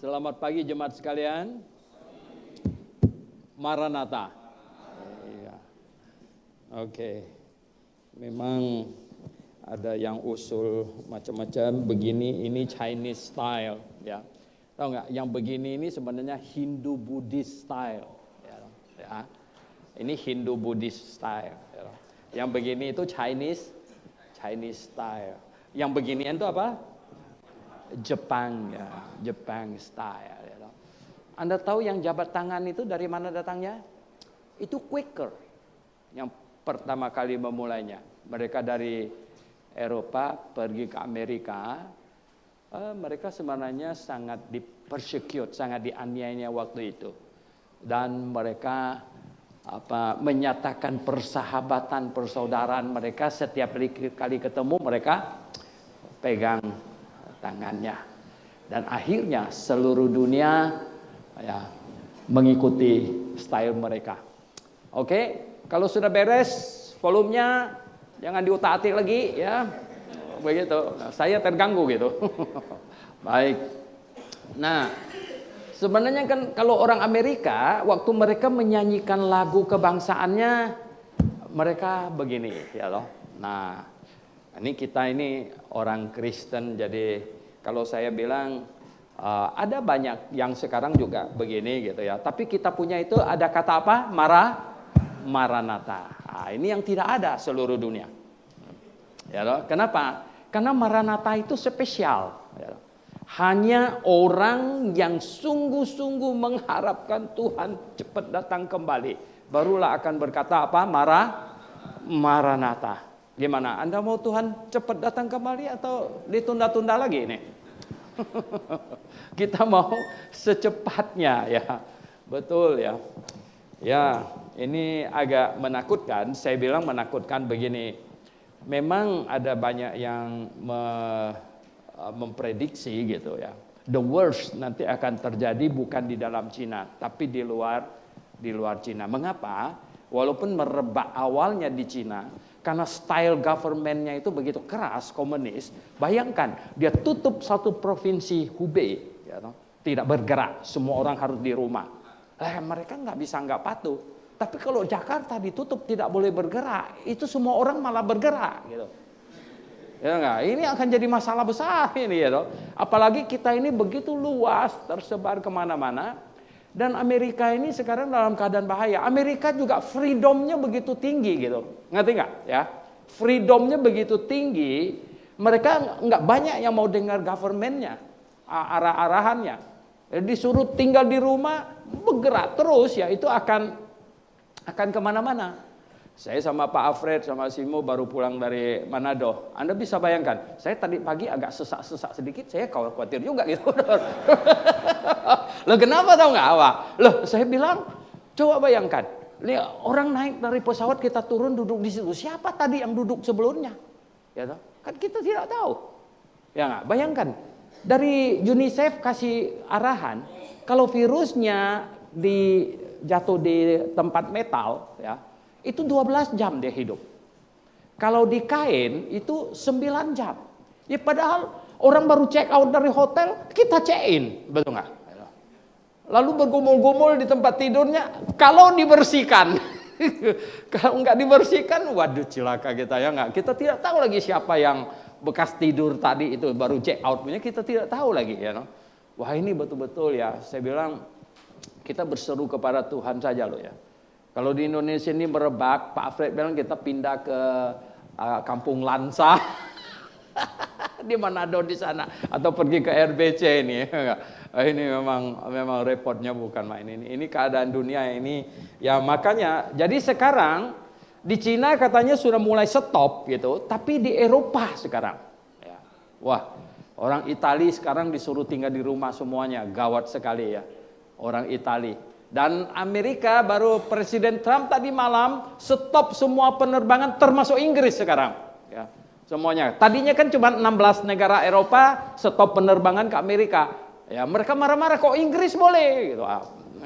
Selamat pagi jemaat sekalian. Maranatha. Iya. Oke. Memang ada yang usul macam-macam begini, ini Chinese style, ya. Tahu nggak? Yang begini ini sebenarnya Hindu Buddhist style, ya. Ini Hindu Buddhist style. Ya. Yang begini itu Chinese style. Yang beginian itu apa? Jepang, ya, Jepang style. Ya. Anda tahu yang jabat tangan itu dari mana datangnya? Itu Quaker yang pertama kali memulainya. Mereka dari Eropa pergi ke Amerika. Mereka sebenarnya sangat dipersecute, sangat dianiaya waktu itu. Dan mereka menyatakan persahabatan, persaudaraan mereka. Setiap kali ketemu mereka pegang tangannya. Dan akhirnya seluruh dunia ya mengikuti style mereka. Oke, kalau sudah beres volumenya jangan diutak-atik lagi ya. Begitu. Saya terganggu gitu. Baik. Nah, sebenarnya kan kalau orang Amerika waktu mereka menyanyikan lagu kebangsaannya mereka begini ya loh. Nah, ini kita ini orang Kristen, jadi kalau saya bilang ada banyak yang sekarang juga begini gitu ya. Tapi kita punya itu ada kata apa? Maranatha. Nah, ini yang tidak ada seluruh dunia. Ya loh. Kenapa? Karena Maranatha itu spesial. Ya loh. Hanya orang yang sungguh-sungguh mengharapkan Tuhan cepat datang kembali, barulah akan berkata apa? Maranatha. Gimana? Anda mau Tuhan cepat datang kembali atau ditunda-tunda lagi nih? Kita mau secepatnya ya. Betul ya. Ya, ini agak menakutkan. Saya bilang menakutkan begini. Memang ada banyak yang memprediksi gitu ya. The worst nanti akan terjadi bukan di dalam Cina, tapi di luar Cina. Mengapa? Walaupun merebak awalnya di Cina, karena style governmentnya itu begitu keras, komunis. Bayangkan, dia tutup satu provinsi Hubei, ya, tidak bergerak, semua orang harus di rumah. Mereka nggak patuh. Tapi kalau Jakarta ditutup tidak boleh bergerak, itu semua orang malah bergerak, gitu. Ya enggak? Ini akan jadi masalah besar ini, ya. Apalagi kita ini begitu luas, tersebar kemana-mana. Dan Amerika ini sekarang dalam keadaan bahaya. Amerika juga freedomnya begitu tinggi gitu. Ngerti nggak? Ya, freedomnya begitu tinggi. Mereka nggak banyak yang mau dengar governmentnya, arah-arahannya. Disuruh tinggal di rumah, bergerak terus ya itu akan kemana-mana. Saya sama Pak Alfred sama Simo baru pulang dari Manado. Anda bisa bayangkan, saya tadi pagi agak sesak-sesak sedikit, saya khawatir juga gitu. Loh kenapa tahu nggak awak? Loh saya bilang, coba bayangkan, orang naik dari pesawat kita turun duduk di situ. Siapa tadi yang duduk sebelumnya? Ya toh? Kan kita tidak tahu. Ya nggak? Bayangkan, dari UNICEF kasih arahan, kalau virusnya jatuh di tempat metal, ya. Itu 12 jam dia hidup. Kalau di kain itu 9 jam. Ya padahal orang baru check out dari hotel, kita check in, betul nggak? Lalu bergumul-gumul di tempat tidurnya, kalau dibersihkan. Kalau nggak dibersihkan, waduh cilaka kita ya nggak. Kita tidak tahu lagi siapa yang bekas tidur tadi itu baru check out punya, kita tidak tahu lagi ya. No? Wah ini betul-betul ya, saya bilang kita berseru kepada Tuhan saja loh ya. Kalau di Indonesia ini merebak, Pak Alfred bilang kita pindah ke Kampung Lansa di Manado di sana, atau pergi ke RBC ini. Ini memang repotnya bukan main ini. Ini keadaan dunia ini. Ya makanya, jadi sekarang di Cina katanya sudah mulai stop gitu, tapi di Eropa sekarang. Ya. Wah, orang Italia sekarang disuruh tinggal di rumah semuanya, gawat sekali ya. Orang Italia. Dan Amerika baru Presiden Trump tadi malam stop semua penerbangan termasuk Inggris sekarang. Ya, semuanya. Tadinya kan cuma 16 negara Eropa stop penerbangan ke Amerika. Ya, mereka marah-marah kok Inggris boleh gitu.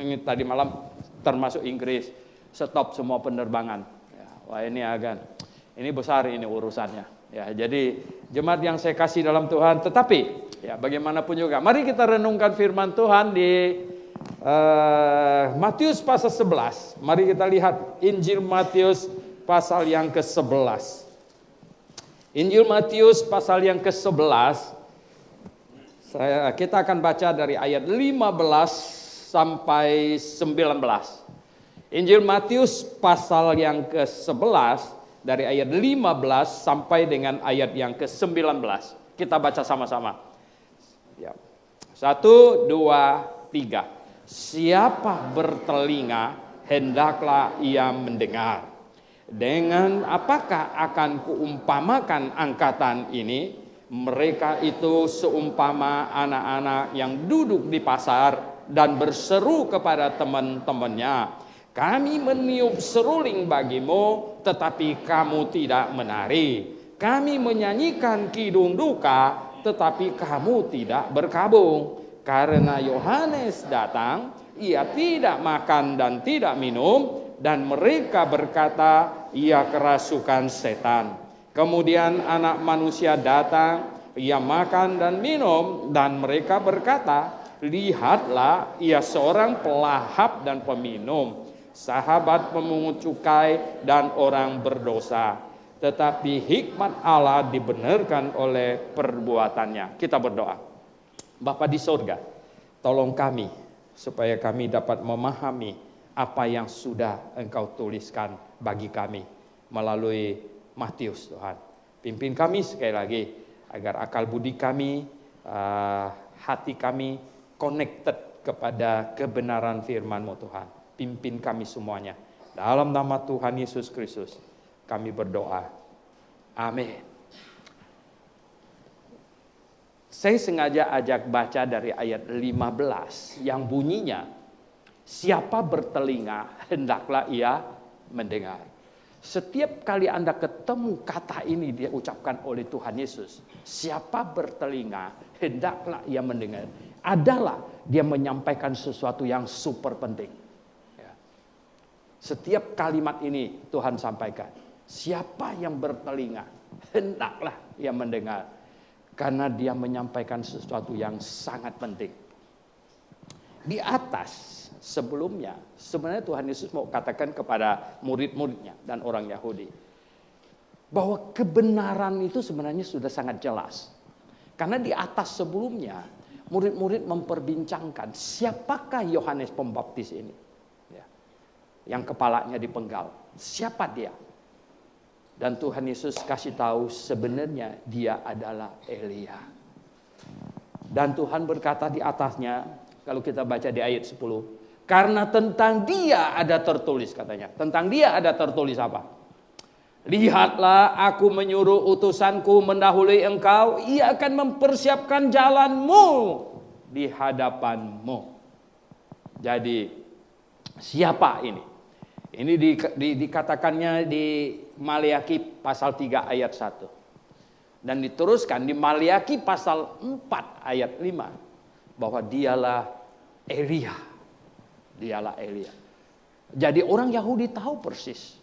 Ini tadi malam termasuk Inggris stop semua penerbangan. Ya, wah ini besar ini urusannya. Ya, jadi jemaat yang saya kasih dalam Tuhan, tetapi Ya, bagaimanapun juga. Mari kita renungkan firman Tuhan di Matius pasal 11. Mari kita lihat Injil Matius pasal yang ke-11. Injil Matius pasal yang ke-11. Kita akan baca dari ayat 15 sampai 19. Injil Matius pasal yang ke-11 dari ayat 15 sampai dengan ayat yang ke-19. Kita baca sama-sama. Ya. 1, 2, 3. Siapa bertelinga, hendaklah ia mendengar. Dengan apakah akan kuumpamakan angkatan ini? Mereka itu seumpama anak-anak yang duduk di pasar dan berseru kepada teman-temannya, kami meniup seruling bagimu, tetapi kamu tidak menari. Kami menyanyikan kidung duka, tetapi kamu tidak berkabung. Karena Yohanes datang, ia tidak makan dan tidak minum, dan mereka berkata, ia kerasukan setan. Kemudian anak manusia datang, ia makan dan minum, dan mereka berkata, lihatlah, ia seorang pelahap dan peminum, sahabat pemungut cukai dan orang berdosa. Tetapi hikmat Allah dibenarkan oleh perbuatannya. Kita berdoa. Bapa di sorga, tolong kami supaya kami dapat memahami apa yang sudah Engkau tuliskan bagi kami melalui Matius, Tuhan. Pimpin kami sekali lagi agar akal budi kami, hati kami connected kepada kebenaran firman-Mu, Tuhan. Pimpin kami semuanya. Dalam nama Tuhan Yesus Kristus kami berdoa. Amin. Saya sengaja ajak baca dari ayat 15 yang bunyinya, siapa bertelinga, hendaklah ia mendengar. Setiap kali Anda ketemu kata ini dia ucapkan oleh Tuhan Yesus, siapa bertelinga, hendaklah ia mendengar, adalah dia menyampaikan sesuatu yang super penting. Setiap kalimat ini Tuhan sampaikan. Siapa yang bertelinga, hendaklah ia mendengar. Karena dia menyampaikan sesuatu yang sangat penting. Di atas sebelumnya, sebenarnya Tuhan Yesus mau katakan kepada murid-muridnya dan orang Yahudi, bahwa kebenaran itu sebenarnya sudah sangat jelas. Karena di atas sebelumnya, murid-murid memperbincangkan, siapakah Yohanes Pembaptis ini? Yang kepalanya dipenggal. Siapa dia? Dan Tuhan Yesus kasih tahu sebenarnya dia adalah Elia. Dan Tuhan berkata di atasnya, kalau kita baca di ayat 10, karena tentang dia ada tertulis katanya. Tentang dia ada tertulis apa? Lihatlah aku menyuruh utusanku mendahului engkau, ia akan mempersiapkan jalanmu di hadapanmu. Jadi siapa ini? Ini dikatakannya di Maliaki pasal 3 ayat 1. Dan diteruskan di Maliaki pasal 4 ayat 5. Bahwa dialah Elia. Dialah Elia. Jadi orang Yahudi tahu persis.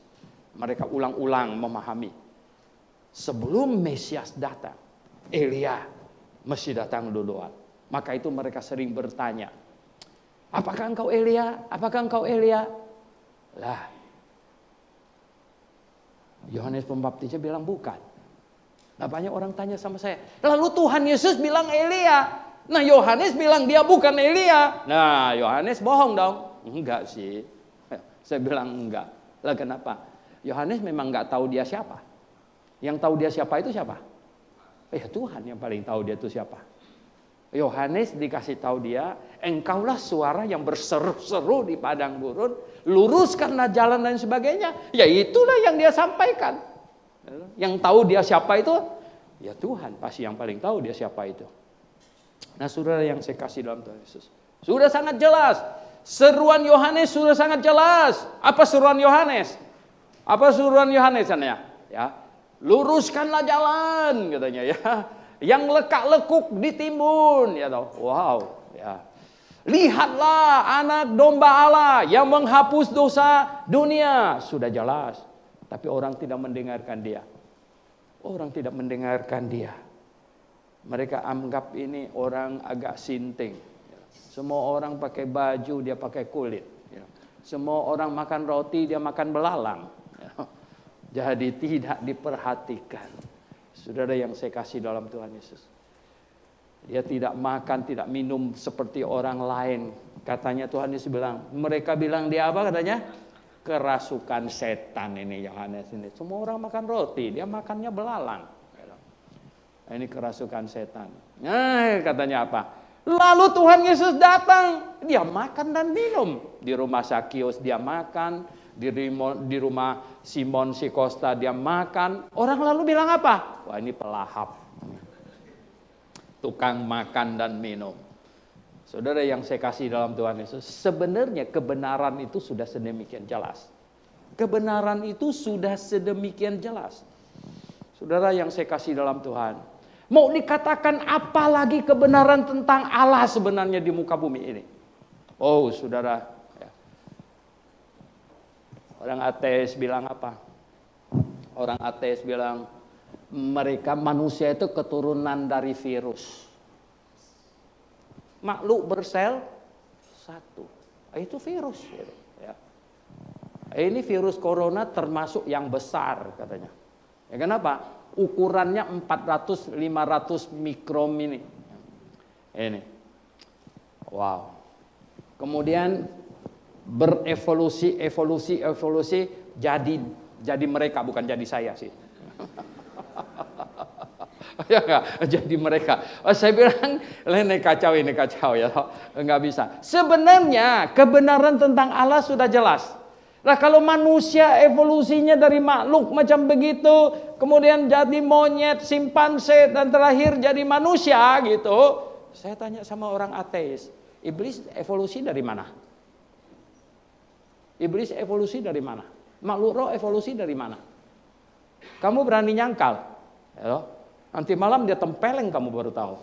Mereka ulang-ulang memahami. Sebelum Mesias datang, Elia mesti datang duluan. Maka itu mereka sering bertanya, apakah engkau Elia? Apakah engkau Elia? Lah, Yohanes Pembaptisnya bilang bukan. Nah, banyak orang tanya sama saya, lalu Tuhan Yesus bilang Elia. Nah, Yohanes bilang dia bukan Elia. Nah, Yohanes bohong dong. Enggak sih. Saya bilang enggak. Lah kenapa? Yohanes memang enggak tahu dia siapa. Yang tahu dia siapa itu siapa? Ya Tuhan yang paling tahu dia itu siapa. Yohanes dikasih tahu dia, engkaulah suara yang berseru-seru di padang gurun, luruskanlah jalan dan sebagainya. Ya itulah yang dia sampaikan. Yang tahu dia siapa itu, ya Tuhan pasti yang paling tahu dia siapa itu. Nah, saudara yang saya kasih dalam Tuhan Yesus, sudah sangat jelas. Seruan Yohanes sudah sangat jelas. Apa seruan Yohanes? Apa seruan Yohanes ya? Luruskanlah jalan katanya ya. Yang lekak-lekuk ditimbun, ya toh. Wow, ya. Lihatlah anak domba Allah yang menghapus dosa dunia. Sudah jelas, tapi orang tidak mendengarkan dia. Orang tidak mendengarkan dia. Mereka anggap ini orang agak sinting. Semua orang pakai baju, dia pakai kulit. Semua orang makan roti, dia makan belalang. Jadi tidak diperhatikan. Saudara yang saya kasih dalam Tuhan Yesus. Dia tidak makan, tidak minum seperti orang lain. Katanya Tuhan Yesus bilang, mereka bilang dia apa katanya? Kerasukan setan ini Yohanes ini. Semua orang makan roti, dia makannya belalang. Ini kerasukan setan. Nah, katanya apa? Lalu Tuhan Yesus datang, dia makan dan minum. Di rumah Sakius dia makan, di rumah Simon si Kosta dia makan. Orang lalu bilang apa? Wah, ini pelahap. Tukang makan dan minum. Saudara yang saya kasih dalam Tuhan Yesus, sebenarnya kebenaran itu sudah sedemikian jelas. Kebenaran itu sudah sedemikian jelas. Saudara yang saya kasih dalam Tuhan, mau dikatakan apa lagi kebenaran tentang Allah sebenarnya di muka bumi ini? Oh, saudara, ya. Orang ateis bilang apa? Orang ateis bilang mereka manusia itu keturunan dari virus. Makhluk bersel satu, itu virus. Ya. Ini virus corona termasuk yang besar katanya. Ya, kenapa? Ukurannya 400-500 mikron ini. Ini. Wow. Kemudian berevolusi, evolusi jadi mereka, bukan jadi saya sih. Ya enggak, jadi mereka. Saya bilang, ini kacau ya, enggak bisa. Sebenarnya kebenaran tentang Allah sudah jelas. Nah, kalau manusia evolusinya dari makhluk macam begitu, kemudian jadi monyet, simpanse, dan terakhir jadi manusia gitu. Saya tanya sama orang ateis, iblis evolusi dari mana? Iblis evolusi dari mana? Makhluk roh evolusi dari mana? Kamu berani nyangkal? Ya, nanti malam dia tempeleng kamu baru tahu.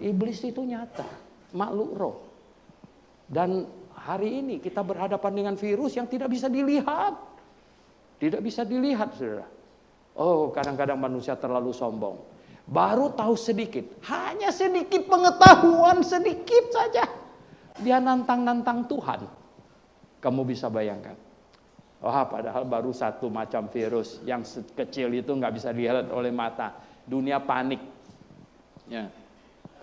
Iblis itu nyata, makhluk roh. Dan hari ini kita berhadapan dengan virus yang tidak bisa dilihat. Tidak bisa dilihat, saudara. Oh, kadang-kadang manusia terlalu sombong. Baru tahu sedikit, hanya sedikit pengetahuan, sedikit saja. Dia nantang-nantang Tuhan. Kamu bisa bayangkan. Wah, padahal baru satu macam virus yang kecil itu nggak bisa dilihat oleh mata. Dunia panik. Ya.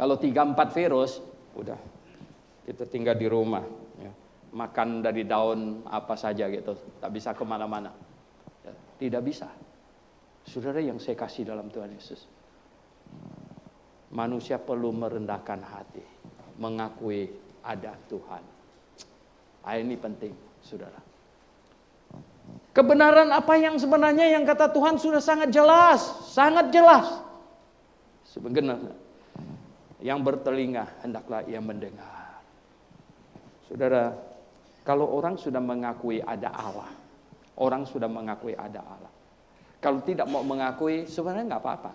Kalau 3-4 virus, udah kita tinggal di rumah. Ya. Makan dari daun apa saja gitu, tak bisa kemana-mana. Ya. Tidak bisa. Saudara yang saya kasih dalam Tuhan Yesus. Manusia perlu merendahkan hati, mengakui ada Tuhan. Ini penting, saudara. Kebenaran apa yang sebenarnya yang kata Tuhan sudah sangat jelas, sangat jelas. Sebenarnya yang bertelinga hendaklah ia mendengar. Saudara, kalau orang sudah mengakui ada Allah, orang sudah mengakui ada Allah. Kalau tidak mau mengakui, sebenarnya nggak apa-apa.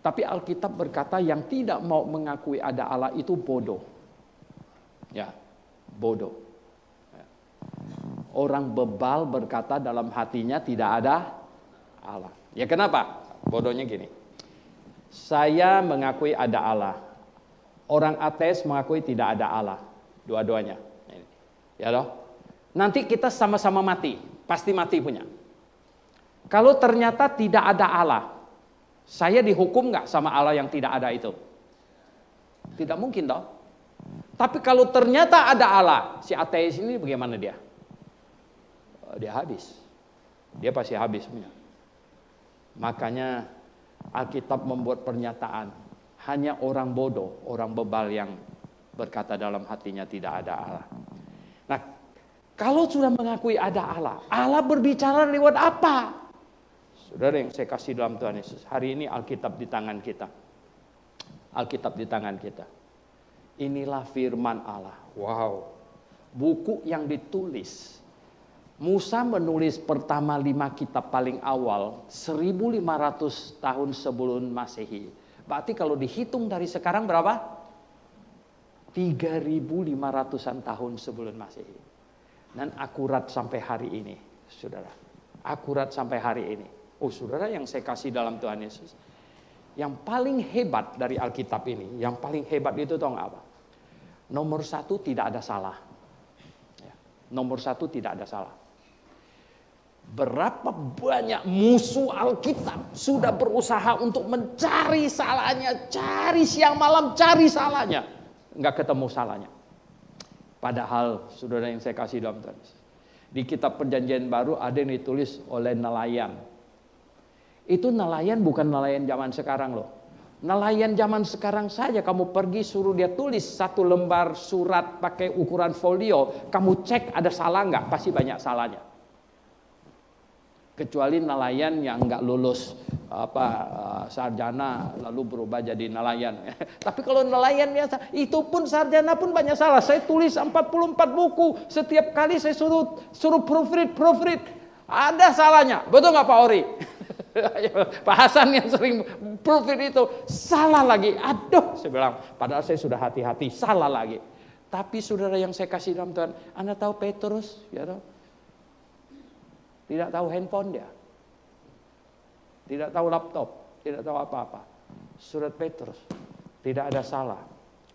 Tapi Alkitab berkata yang tidak mau mengakui ada Allah itu bodoh. Ya, bodoh. Ya. Orang bebal berkata dalam hatinya tidak ada Allah. Ya kenapa? Bodohnya gini. Saya mengakui ada Allah. Orang ateis mengakui tidak ada Allah. Dua-duanya. Ya loh. Nanti kita sama-sama mati. Pasti mati punya. Kalau ternyata tidak ada Allah, saya dihukum nggak sama Allah yang tidak ada itu? Tidak mungkin dong. Tapi kalau ternyata ada Allah, si ateis ini bagaimana dia? Dia habis. Dia pasti habis punya. Makanya Alkitab membuat pernyataan, hanya orang bodoh, orang bebal yang berkata dalam hatinya tidak ada Allah. Nah, kalau sudah mengakui ada Allah, Allah berbicara lewat apa? Saudara yang saya kasih dalam Tuhan Yesus, hari ini Alkitab di tangan kita. Alkitab di tangan kita. Inilah firman Allah. Wow. Buku yang ditulis. Musa menulis pertama 5 kitab paling awal 1500 tahun sebelum Masehi. Berarti kalau dihitung dari sekarang berapa? 3500-an tahun sebelum Masehi. Dan akurat sampai hari ini, saudara. Akurat sampai hari ini. Oh, saudara yang saya kasih dalam Tuhan Yesus. yang paling hebat dari Alkitab ini, yang paling hebat itu tahu nggak apa? Nomor satu, tidak ada salah. Ya, nomor satu, tidak ada salah. Berapa banyak musuh Alkitab sudah berusaha untuk mencari salahnya, cari siang malam, cari salahnya, nggak ketemu salahnya. Padahal, saudara yang saya kasih dalam Tuhan, di kitab Perjanjian Baru ada yang ditulis oleh nelayan. Itu nelayan bukan nelayan zaman sekarang loh. Nelayan zaman sekarang saja kamu pergi suruh dia tulis satu lembar surat pakai ukuran folio, kamu cek ada salah nggak? Pasti banyak salahnya. Kecuali nelayan yang nggak lulus sarjana lalu berubah jadi nelayan. Tapi kalau nelayan biasa, itu pun sarjana pun banyak salah. Saya tulis 44 buku, setiap kali saya suruh proofread, ada salahnya. Betul nggak Pak Ori? Pak Hasan yang sering proofread itu salah lagi. Aduh, saya bilang, padahal saya sudah hati-hati, salah lagi. Tapi saudara yang saya kasih dalam Tuhan, Anda tahu Petrus, ya tahu? Tidak tahu handphone dia. Tidak tahu laptop. Tidak tahu apa-apa. Surat Petrus. Tidak ada salah.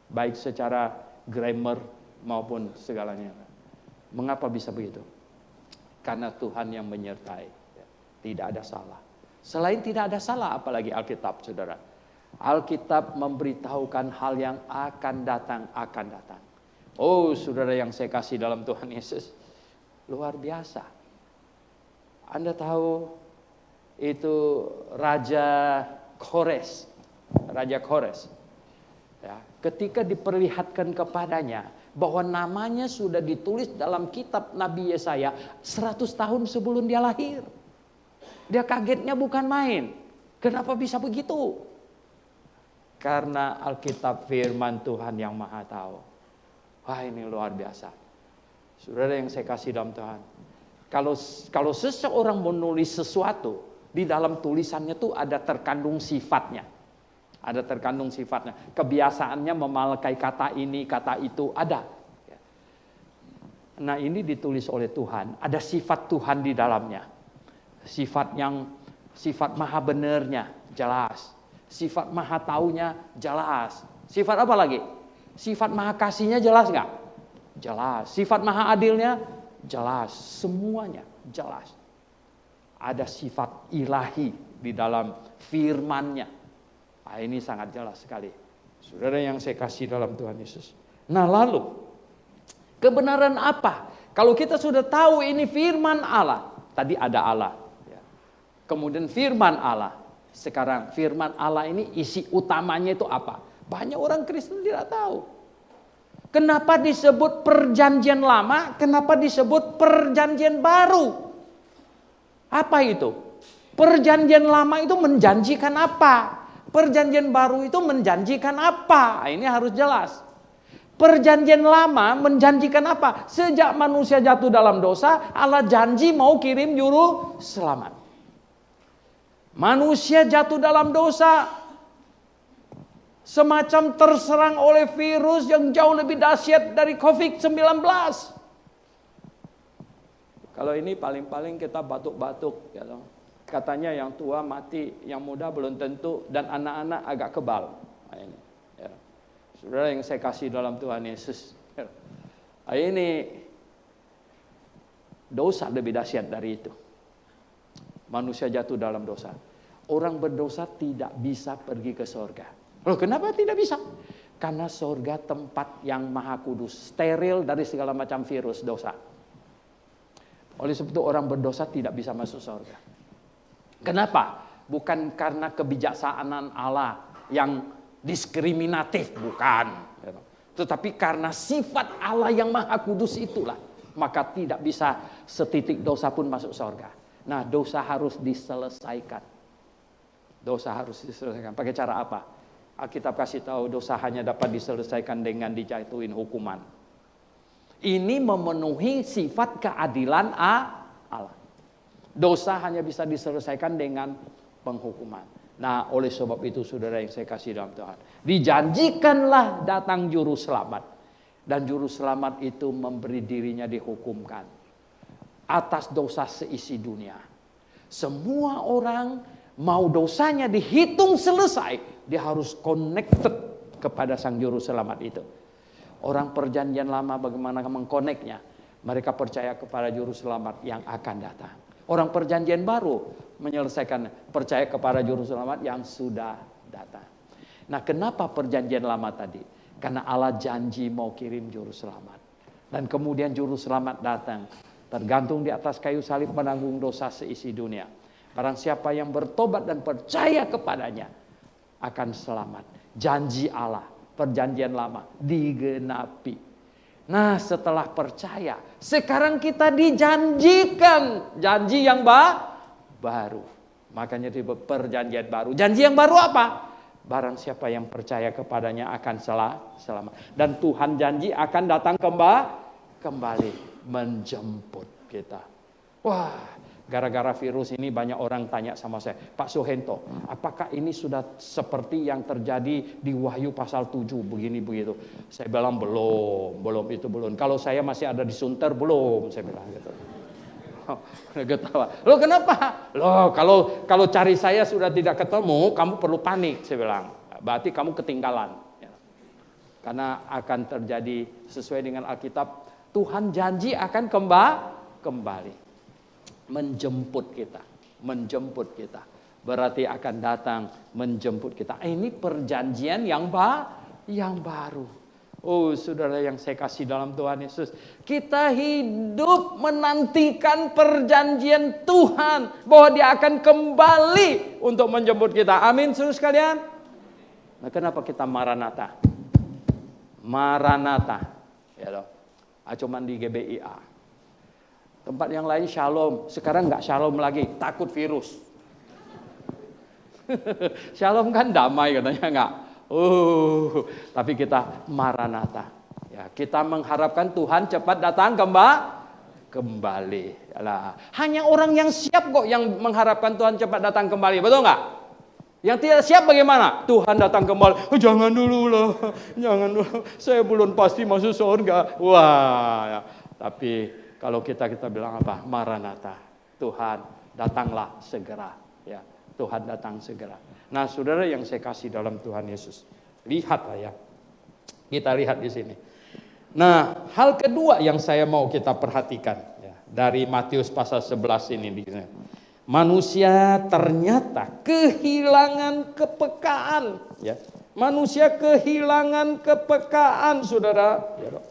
Baik secara grammar maupun segalanya. Mengapa bisa begitu? Karena Tuhan yang menyertai. Tidak ada salah. Selain tidak ada salah, apalagi Alkitab, saudara. Alkitab memberitahukan hal yang akan datang. Oh, saudara yang saya kasih dalam Tuhan Yesus. Luar biasa. Anda tahu itu Raja Kores. Ya, ketika diperlihatkan kepadanya bahwa namanya sudah ditulis dalam kitab Nabi Yesaya 100 tahun sebelum dia lahir. Dia kagetnya bukan main. Kenapa bisa begitu? Karena Alkitab firman Tuhan yang Maha Tahu. Wah, ini luar biasa. Saudara yang saya kasih dalam Tuhan. Kalau seseorang menulis sesuatu, di dalam tulisannya tuh ada terkandung sifatnya. Ada terkandung sifatnya. Kebiasaannya memakai kata ini, kata itu, ada. Nah, ini ditulis oleh Tuhan. Ada sifat Tuhan di dalamnya. Sifat maha benernya, jelas. Sifat maha taunya, jelas. Sifat apa lagi? Sifat maha kasihnya jelas nggak? Jelas. Sifat maha adilnya, jelas. Semuanya jelas. Ada sifat ilahi di dalam firman-Nya. Nah, ini sangat jelas sekali. Saudara yang saya kasih dalam Tuhan Yesus. Nah, lalu kebenaran apa? Kalau kita sudah tahu ini firman Allah. Tadi ada Allah. Kemudian firman Allah. Sekarang firman Allah ini isi utamanya itu apa? Banyak orang Kristen tidak tahu. Kenapa disebut perjanjian lama? Kenapa disebut perjanjian baru? Apa itu? Perjanjian lama itu menjanjikan apa? Perjanjian baru itu menjanjikan apa? Ini harus jelas. Perjanjian lama menjanjikan apa? Sejak manusia jatuh dalam dosa, Allah janji mau kirim juru selamat. Manusia jatuh dalam dosa, semacam terserang oleh virus yang jauh lebih dahsyat dari COVID-19. Kalau ini paling-paling kita batuk-batuk, ya toh. Katanya yang tua mati, yang muda belum tentu, dan anak-anak agak kebal. Nah, ini, ya. Saudara yang saya kasih dalam Tuhan Yesus, ya. Nah, ini dosa lebih dahsyat dari itu. Manusia jatuh dalam dosa. Orang berdosa tidak bisa pergi ke surga. Loh, kenapa tidak bisa? Karena surga tempat yang maha kudus, steril dari segala macam virus dosa. Oleh sebab itu orang berdosa tidak bisa masuk surga. Kenapa? Bukan karena kebijaksanaan Allah yang diskriminatif, bukan. Tetapi karena sifat Allah yang maha kudus itulah. Maka tidak bisa setitik dosa pun masuk surga. Nah, dosa harus diselesaikan. Dosa harus diselesaikan. Pakai cara apa? Alkitab kasih tahu dosa hanya dapat diselesaikan dengan dijatuhin hukuman. Ini memenuhi sifat keadilan Allah. Dosa hanya bisa diselesaikan dengan penghukuman. Nah, oleh sebab itu saudara yang saya kasih dalam Tuhan, dijanjikanlah datang juru selamat. Dan juru selamat itu memberi dirinya dihukumkan atas dosa seisi dunia. Semua orang mau dosanya dihitung selesai, dia harus connected kepada Sang Juru Selamat itu. Orang perjanjian lama bagaimana mengkoneknya? Mereka percaya kepada Juru Selamat yang akan datang. Orang perjanjian baru menyelesaikan percaya kepada Juru Selamat yang sudah datang. Nah, kenapa perjanjian lama tadi? Karena Allah janji mau kirim Juru Selamat. Dan kemudian Juru Selamat datang. Tergantung di atas kayu salib menanggung dosa seisi dunia. Barang siapa yang bertobat dan percaya kepadanya akan selamat. Janji Allah, perjanjian lama digenapi. Nah, setelah percaya, sekarang kita dijanjikan janji yang baru. Makanya di perjanjian baru. Janji yang baru apa? Barang siapa yang percaya kepadanya akan selamat. Dan Tuhan janji akan datang kembali menjemput kita. Wah, gara-gara virus ini banyak orang tanya sama saya, Pak Suhento, apakah ini sudah seperti yang terjadi di Wahyu pasal 7 begini begitu? Saya bilang belum itu belum. Kalau saya masih ada di Sunter belum, saya bilang gitu. Ketawa. Loh kenapa? Loh kalau cari saya sudah tidak ketemu, kamu perlu panik, saya bilang. Berarti kamu ketinggalan. Karena akan terjadi sesuai dengan Alkitab, Tuhan janji akan kembali. Menjemput kita. Berarti akan datang menjemput kita. Ini perjanjian yang baru. Oh, saudara yang saya kasih dalam Tuhan Yesus, kita hidup menantikan perjanjian Tuhan bahwa Dia akan kembali untuk menjemput kita. Amin, saudara sekalian. Nah, kenapa kita Maranatha? Ya loh. Cuman di GBIA. Tempat yang lain shalom, sekarang nggak shalom lagi, takut virus. Shalom kan damai katanya nggak. Tapi kita Maranatha. Ya, kita mengharapkan Tuhan cepat datang kembali. Yalah. Hanya orang yang siap kok yang mengharapkan Tuhan cepat datang kembali, betul nggak? Yang tidak siap bagaimana? Tuhan datang kembali. Jangan dulu lah, jangan dulu. Saya belum pasti masuk surga. Wah, ya. Tapi kalau kita bilang apa? Maranatha. Tuhan datanglah segera. Ya, Tuhan datang segera. Nah, saudara yang saya kasih dalam Tuhan Yesus, lihatlah ya. Kita lihat di sini. Nah, hal kedua yang saya mau kita perhatikan ya, dari Matius pasal 11 ini di sini. Manusia ternyata kehilangan kepekaan, ya. Manusia kehilangan kepekaan, saudara. Ya,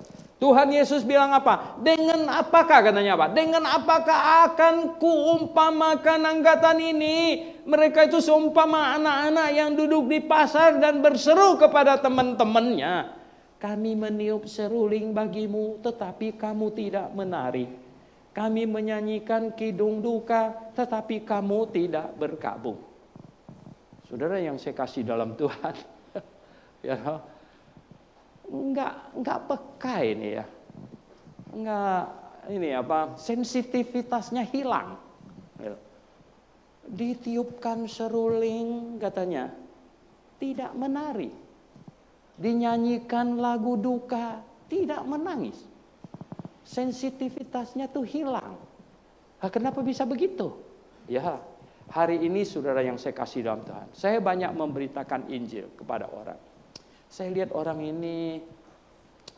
Tuhan Yesus bilang apa? Dengan apakah katanya apa? Dengan apakah akan kuumpamakan anggatan ini? Mereka itu seumpama anak-anak yang duduk di pasar dan berseru kepada teman-temannya. Kami meniup seruling bagimu, tetapi kamu tidak menari. Kami menyanyikan kidung duka, tetapi kamu tidak berkabung. Saudara yang saya kasih dalam Tuhan, ya. Enggak peka ini ya. Sensitivitasnya hilang. Ditiupkan seruling katanya tidak menari. Dinyanyikan lagu duka tidak menangis. Sensitivitasnya tuh hilang. Kenapa bisa begitu? Ya, hari ini saudara yang saya kasih dalam Tuhan, saya banyak memberitakan Injil kepada orang. Saya lihat orang ini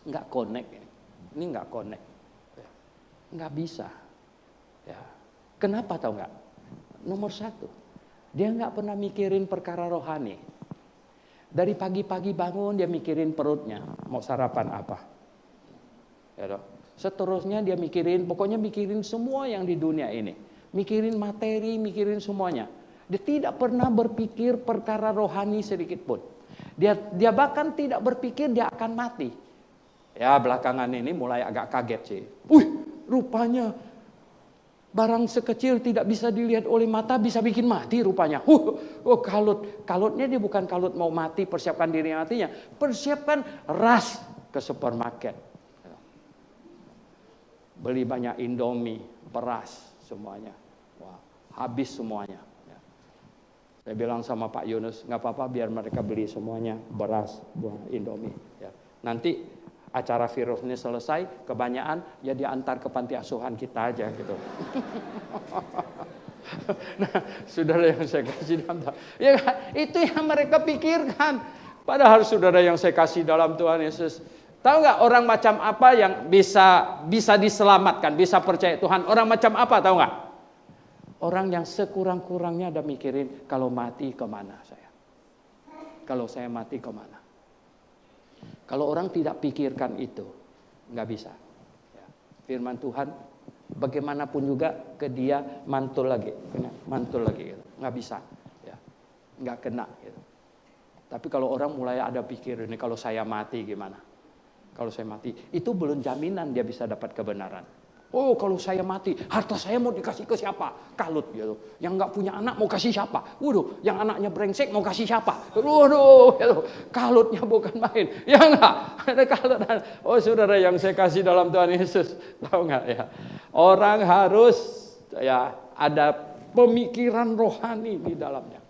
nggak connect, ini nggak connect, nggak bisa. Ya. Kenapa tahu nggak? Nomor satu, dia nggak pernah mikirin perkara rohani. Dari pagi-pagi bangun dia mikirin perutnya, mau sarapan apa. Ya, seterusnya dia pokoknya mikirin semua yang di dunia ini, mikirin materi, mikirin semuanya. Dia tidak pernah berpikir perkara rohani sedikit pun. Dia bahkan tidak berpikir dia akan mati. Ya, belakangan ini mulai agak kaget sih. Rupanya barang sekecil tidak bisa dilihat oleh mata bisa bikin mati rupanya. Kalutnya dia bukan kalut mau mati, persiapkan diri matinya. Persiapkan ras ke supermarket. Beli banyak Indomie, beras semuanya. Wah, habis semuanya. Saya bilang sama Pak Yunus, nggak apa-apa biar mereka beli semuanya beras, buah Indomie. Ya. Nanti acara virus ini selesai, kebanyakan ya diantar ke panti asuhan kita aja gitu. Nah, saudara yang saya kasih dalam Tuhan, ya kan? Itu yang mereka pikirkan. Padahal saudara yang saya kasih dalam Tuhan Yesus, tahu nggak orang macam apa yang bisa diselamatkan, bisa percaya Tuhan? Orang macam apa, tahu nggak? Orang yang sekurang-kurangnya ada mikirin, kalau mati kemana saya? Kalau saya mati kemana? Kalau orang tidak pikirkan itu, nggak bisa. Ya. Firman Tuhan, bagaimanapun juga ke dia mantul lagi, gitu. Nggak bisa, ya. Nggak kena. Gitu. Tapi kalau orang mulai ada pikir ini, kalau saya mati gimana? Kalau saya mati, itu belum jaminan dia bisa dapat kebenaran. Oh, kalau saya mati, harta saya mau dikasih ke siapa? Kalut gitu. Yang nggak punya anak mau kasih siapa? Waduh, yang anaknya brengsek mau kasih siapa? Waduh, gitu. Kalutnya bukan main. Ya enggak? Ada kalut. Oh, saudara yang saya kasih dalam Tuhan Yesus, tahu nggak ya? Orang harus ya ada pemikiran rohani di dalamnya.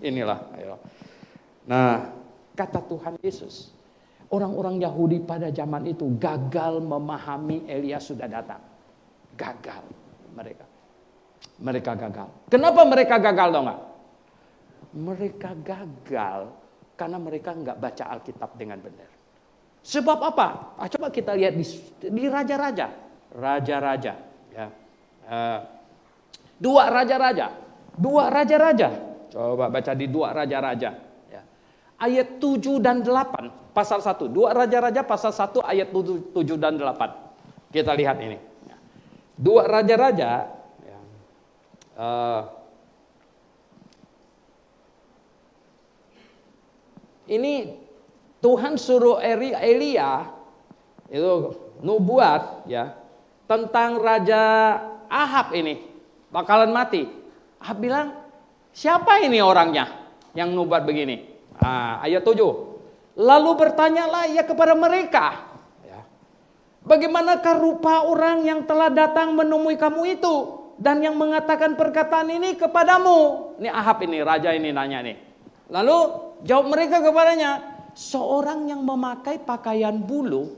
Inilah. Ya. Nah, kata Tuhan Yesus. Orang-orang Yahudi pada zaman itu gagal memahami Elia sudah datang. Gagal mereka. Mereka gagal. Kenapa mereka gagal, tahu nggak? Mereka gagal karena mereka nggak baca Alkitab dengan benar. Sebab apa? Coba kita lihat di raja-raja. Raja-raja. Ya. Dua raja-raja. Coba baca di dua raja-raja. Ya. Ayat 7 dan 8. Pasal 1, 2 Raja-Raja pasal 1 ayat 7 dan 8. Kita lihat ini. 2 Raja-Raja. Ini Tuhan suruh Elia itu nubuat ya tentang Raja Ahab ini bakalan mati. Ahab bilang, siapa ini orangnya yang nubuat begini? Ayat 7. Lalu bertanyalah ia kepada mereka, ya, bagaimanakah rupa orang yang telah datang menemui kamu itu dan yang mengatakan perkataan ini kepadamu? Ini Ahab ini, raja ini nanya nih. Lalu jawab mereka kepadanya, seorang yang memakai pakaian bulu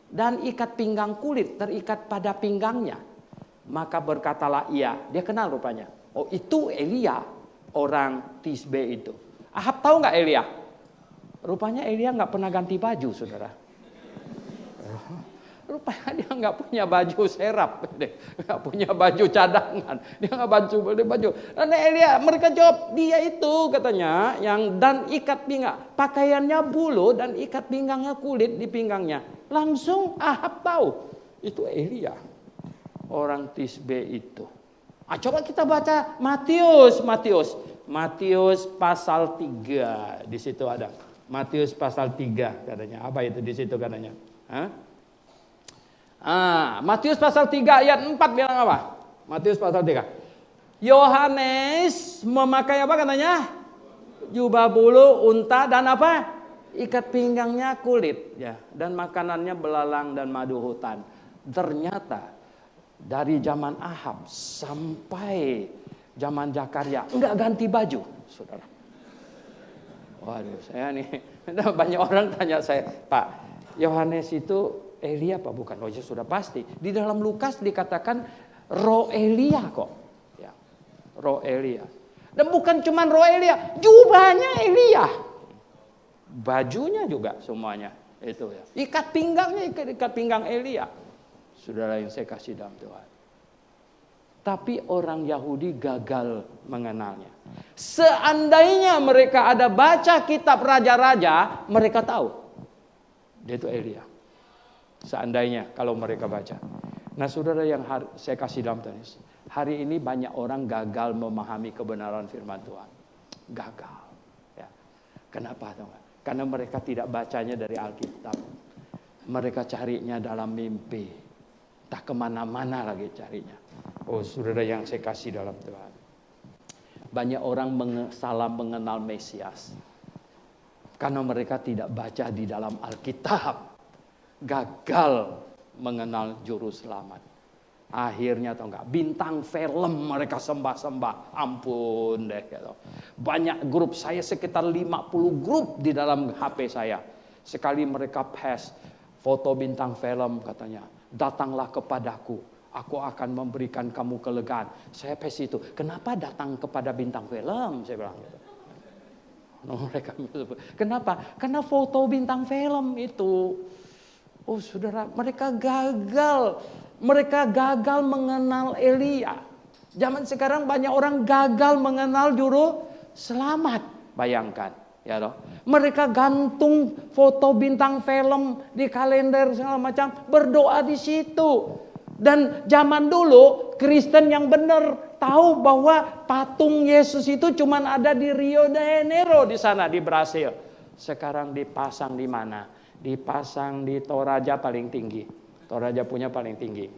dan ikat pinggang kulit terikat pada pinggangnya. Maka berkatalah ia, dia kenal rupanya. Oh, itu Elia, orang Tisbe itu. Ahab tahu nggak Elia? Rupanya Elia nggak pernah ganti baju, saudara. Rupanya dia nggak punya baju serap, nggak punya baju cadangan, dia nggak baju. Dan Elia, mereka jawab, dia itu katanya yang dan ikat pinggang, pakaiannya bulu dan ikat pinggangnya kulit di pinggangnya. Langsung Ahab tahu itu Elia, orang Tisbe itu. Coba kita baca Matius pasal 3, di situ ada. Matius pasal 3 katanya. Apa itu di situ katanya? Matius pasal 3 ayat 4 bilang apa? Matius pasal 3. Yohanes memakai apa katanya? Jubah bulu unta dan apa? Ikat pinggangnya kulit ya, dan makanannya belalang dan madu hutan. Ternyata dari zaman Ahab sampai zaman Zakaria enggak ganti baju, saudara. Waduh, saya nih banyak orang tanya saya, Pak, Yohanes itu Elia apa bukan? Oh ya sudah pasti. Di dalam Lukas dikatakan roh Elia kok. Ya, roh Elia. Dan bukan cuma roh Elia, jubahnya Elia. Bajunya juga semuanya itu ya. Ikat pinggangnya ikat pinggang Elia. Saudara yang saya kasih dalam Tuhan. Tapi orang Yahudi gagal mengenalnya. Seandainya mereka ada baca kitab raja-raja, mereka tahu. Dia itu Elia. Seandainya kalau mereka baca. Nah saudara yang saya kasih dalam Tuhan, hari ini banyak orang gagal memahami kebenaran firman Tuhan. Gagal. Ya. Kenapa? Karena mereka tidak bacanya dari Alkitab. Mereka carinya dalam mimpi. Tak kemana-mana lagi carinya. Oh saudara yang saya kasih dalam Tuhan. Banyak orang salah mengenal Mesias. Karena mereka tidak baca di dalam Alkitab. Gagal mengenal juru selamat. Akhirnya tahu nggak, bintang film mereka sembah-sembah. Ampun deh gitu. Banyak grup, saya sekitar 50 grup di dalam HP saya. Sekali mereka pass foto bintang film katanya, datanglah kepadaku. Aku akan memberikan kamu kelegaan. Saya pes itu. Kenapa datang kepada bintang film? Saya bilang gitu. Mereka, kenapa? Karena foto bintang film itu. Oh saudara, mereka gagal. Mereka gagal mengenal Elia. Zaman sekarang banyak orang gagal mengenal juru selamat. Bayangkan. Ya loh. Mereka gantung foto bintang film di kalender segala macam. Berdoa di situ. Dan zaman dulu Kristen yang benar tahu bahwa patung Yesus itu cuma ada di Rio de Janeiro di sana di Brasil. Sekarang dipasang di mana? Dipasang di Toraja paling tinggi. Toraja punya paling tinggi.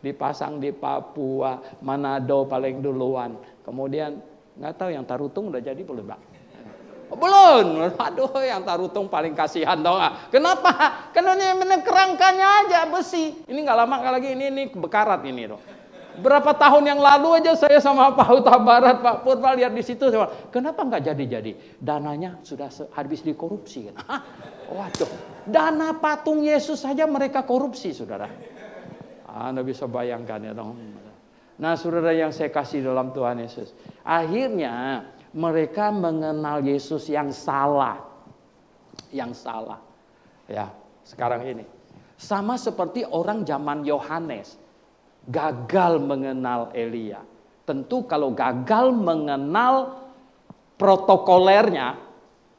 Dipasang di Papua, Manado paling duluan. Kemudian nggak tahu yang Tarutung udah jadi belum, Pak? Belum. Aduh, yang Tarutung paling kasihan tau gak? Kenapa? Karena ini kerangkanya aja besi. Ini nggak lama lagi ini bekarat ini tuh. Berapa tahun yang lalu aja saya sama Pak Huta Barat, Pak Purba lihat di situ. Kenapa nggak jadi? Dananya sudah habis dikorupsi kan? Waduh, dana patung Yesus saja mereka korupsi, saudara. Anda bisa bayangkan ya dong. Nah, saudara yang saya kasih dalam Tuhan Yesus, akhirnya mereka mengenal Yesus yang salah. Yang salah. Ya, sekarang ini. Sama seperti orang zaman Yohanes. Gagal mengenal Elia. Tentu kalau gagal mengenal protokolernya.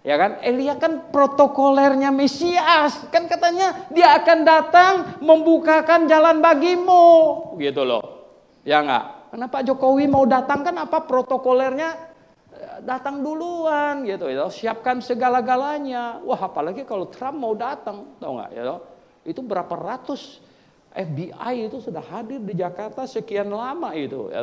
Ya kan? Elia kan protokolernya Mesias. Kan katanya dia akan datang membukakan jalan bagimu. Gitu loh. Ya enggak? Karena Pak Jokowi mau datang kan apa protokolernya? Datang duluan gitu ya, siapkan segala-galanya. Wah, apalagi kalau Trump mau datang, tahu nggak ya? Itu berapa ratus FBI itu sudah hadir di Jakarta sekian lama itu ya.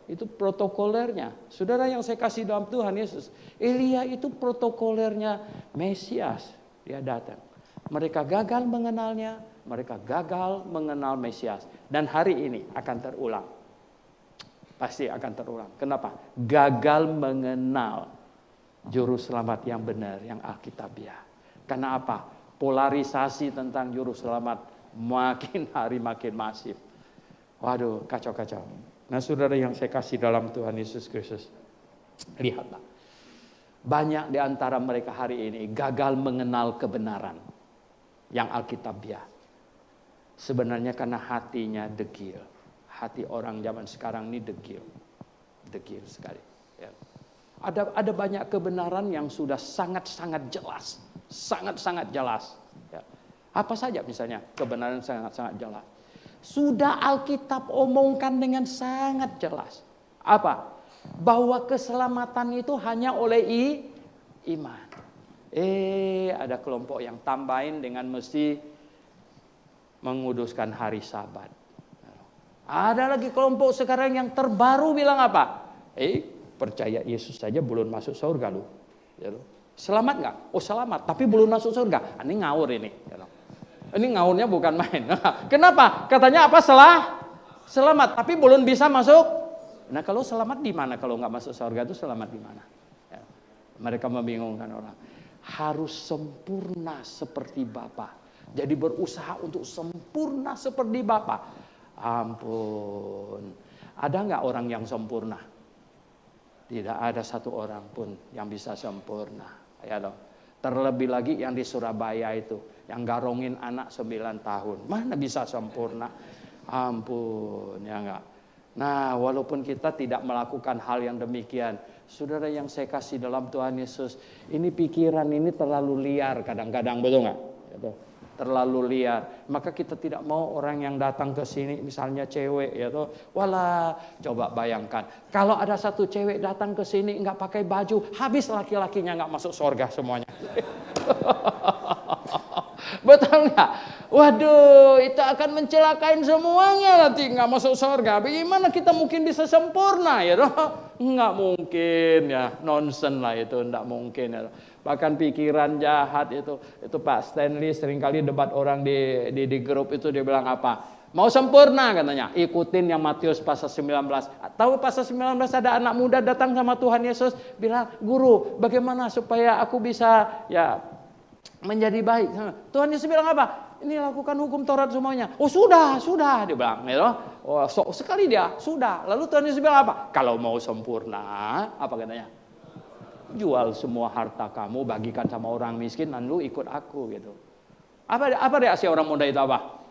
Itu protokolernya. Saudara yang saya kasih dalam Tuhan Yesus, Elia itu protokolernya Mesias, dia datang. Mereka gagal mengenalnya, mereka gagal mengenal Mesias, dan hari ini akan terulang. Pasti akan terulang. Kenapa? Gagal mengenal juru selamat yang benar, yang Alkitabiah. Karena apa? Polarisasi tentang juru selamat makin hari makin masif. Waduh, kacau-kacau. Nah, saudara yang saya kasih dalam Tuhan Yesus Kristus, lihatlah. Banyak di antara mereka hari ini gagal mengenal kebenaran yang Alkitabiah. Sebenarnya karena hatinya degil. Hati orang zaman sekarang ini degil sekali. Ya. Ada banyak kebenaran yang sudah sangat-sangat jelas, sangat-sangat jelas. Ya. Apa saja misalnya kebenaran sangat-sangat jelas. Sudah Alkitab omongkan dengan sangat jelas. Apa? Bahwa keselamatan itu hanya oleh iman. Ada kelompok yang tambahin dengan mesti menguduskan hari Sabat. Ada lagi kelompok sekarang yang terbaru bilang apa? Percaya Yesus saja belum masuk surga lu. Ya, selamat nggak? Oh selamat, tapi belum masuk surga. Ini ngawur ini. Ya, ini ngawurnya bukan main. Kenapa? Katanya apa? Selamat, tapi belum bisa masuk. Nah kalau selamat di mana? Kalau nggak masuk surga itu selamat di mana? Ya, mereka membingungkan orang. Harus sempurna seperti Bapa. Jadi berusaha untuk sempurna seperti Bapa. Ampun, ada nggak orang yang sempurna? Tidak ada satu orang pun yang bisa sempurna. Ya dong. Terlebih lagi yang di Surabaya itu, yang garongin anak 9 tahun, mana bisa sempurna? Ampun, ya enggak. Nah, walaupun kita tidak melakukan hal yang demikian, saudara yang saya kasih dalam Tuhan Yesus, ini pikiran ini terlalu liar kadang-kadang, betul nggak? Gitu. Terlalu liar, maka kita tidak mau orang yang datang ke sini, misalnya cewek, ya toh, walah, coba bayangkan, kalau ada satu cewek datang ke sini nggak pakai baju, habis laki-lakinya nggak masuk surga semuanya. Betul nggak? Waduh, itu akan mencelakain semuanya nanti nggak masuk surga. Bagaimana kita mungkin bisa sempurna ya toh? Nggak mungkin ya, nonsen lah itu, nggak mungkin ya. Bahkan pikiran jahat itu Pak Stanley seringkali debat orang di grup itu, dia bilang apa? Mau sempurna katanya, ikutin yang Matius pasal 19. Tahu pasal 19 ada anak muda datang sama Tuhan Yesus bilang, "Guru, bagaimana supaya aku bisa ya menjadi baik. Tuhan Yesus bilang apa? Ini lakukan hukum Taurat semuanya. Oh sudah, dia bilang. Oh, sekali dia, sudah. Lalu Tuhan Yesus bilang apa? Kalau mau sempurna, apa katanya? Jual semua harta kamu, bagikan sama orang miskin, dan lu ikut aku gitu. Apa reaksi orang muda itu apa?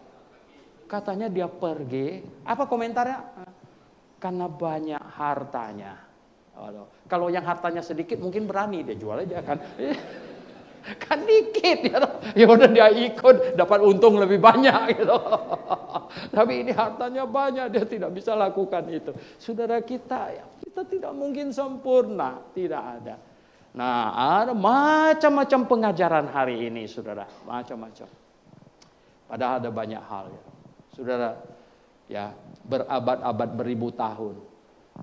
Katanya dia pergi. Apa komentarnya? Karena banyak hartanya. Kalau yang hartanya sedikit mungkin berani dia jual aja kan. Kan dikit ya udah dia ikut dapat untung lebih banyak gitu. Tapi ini hartanya banyak, dia tidak bisa lakukan itu. Saudara kita tidak mungkin sempurna, tidak ada. Nah, ada macam-macam pengajaran hari ini, saudara, macam-macam. Padahal ada banyak hal ya. Saudara, ya, berabad-abad, beribu tahun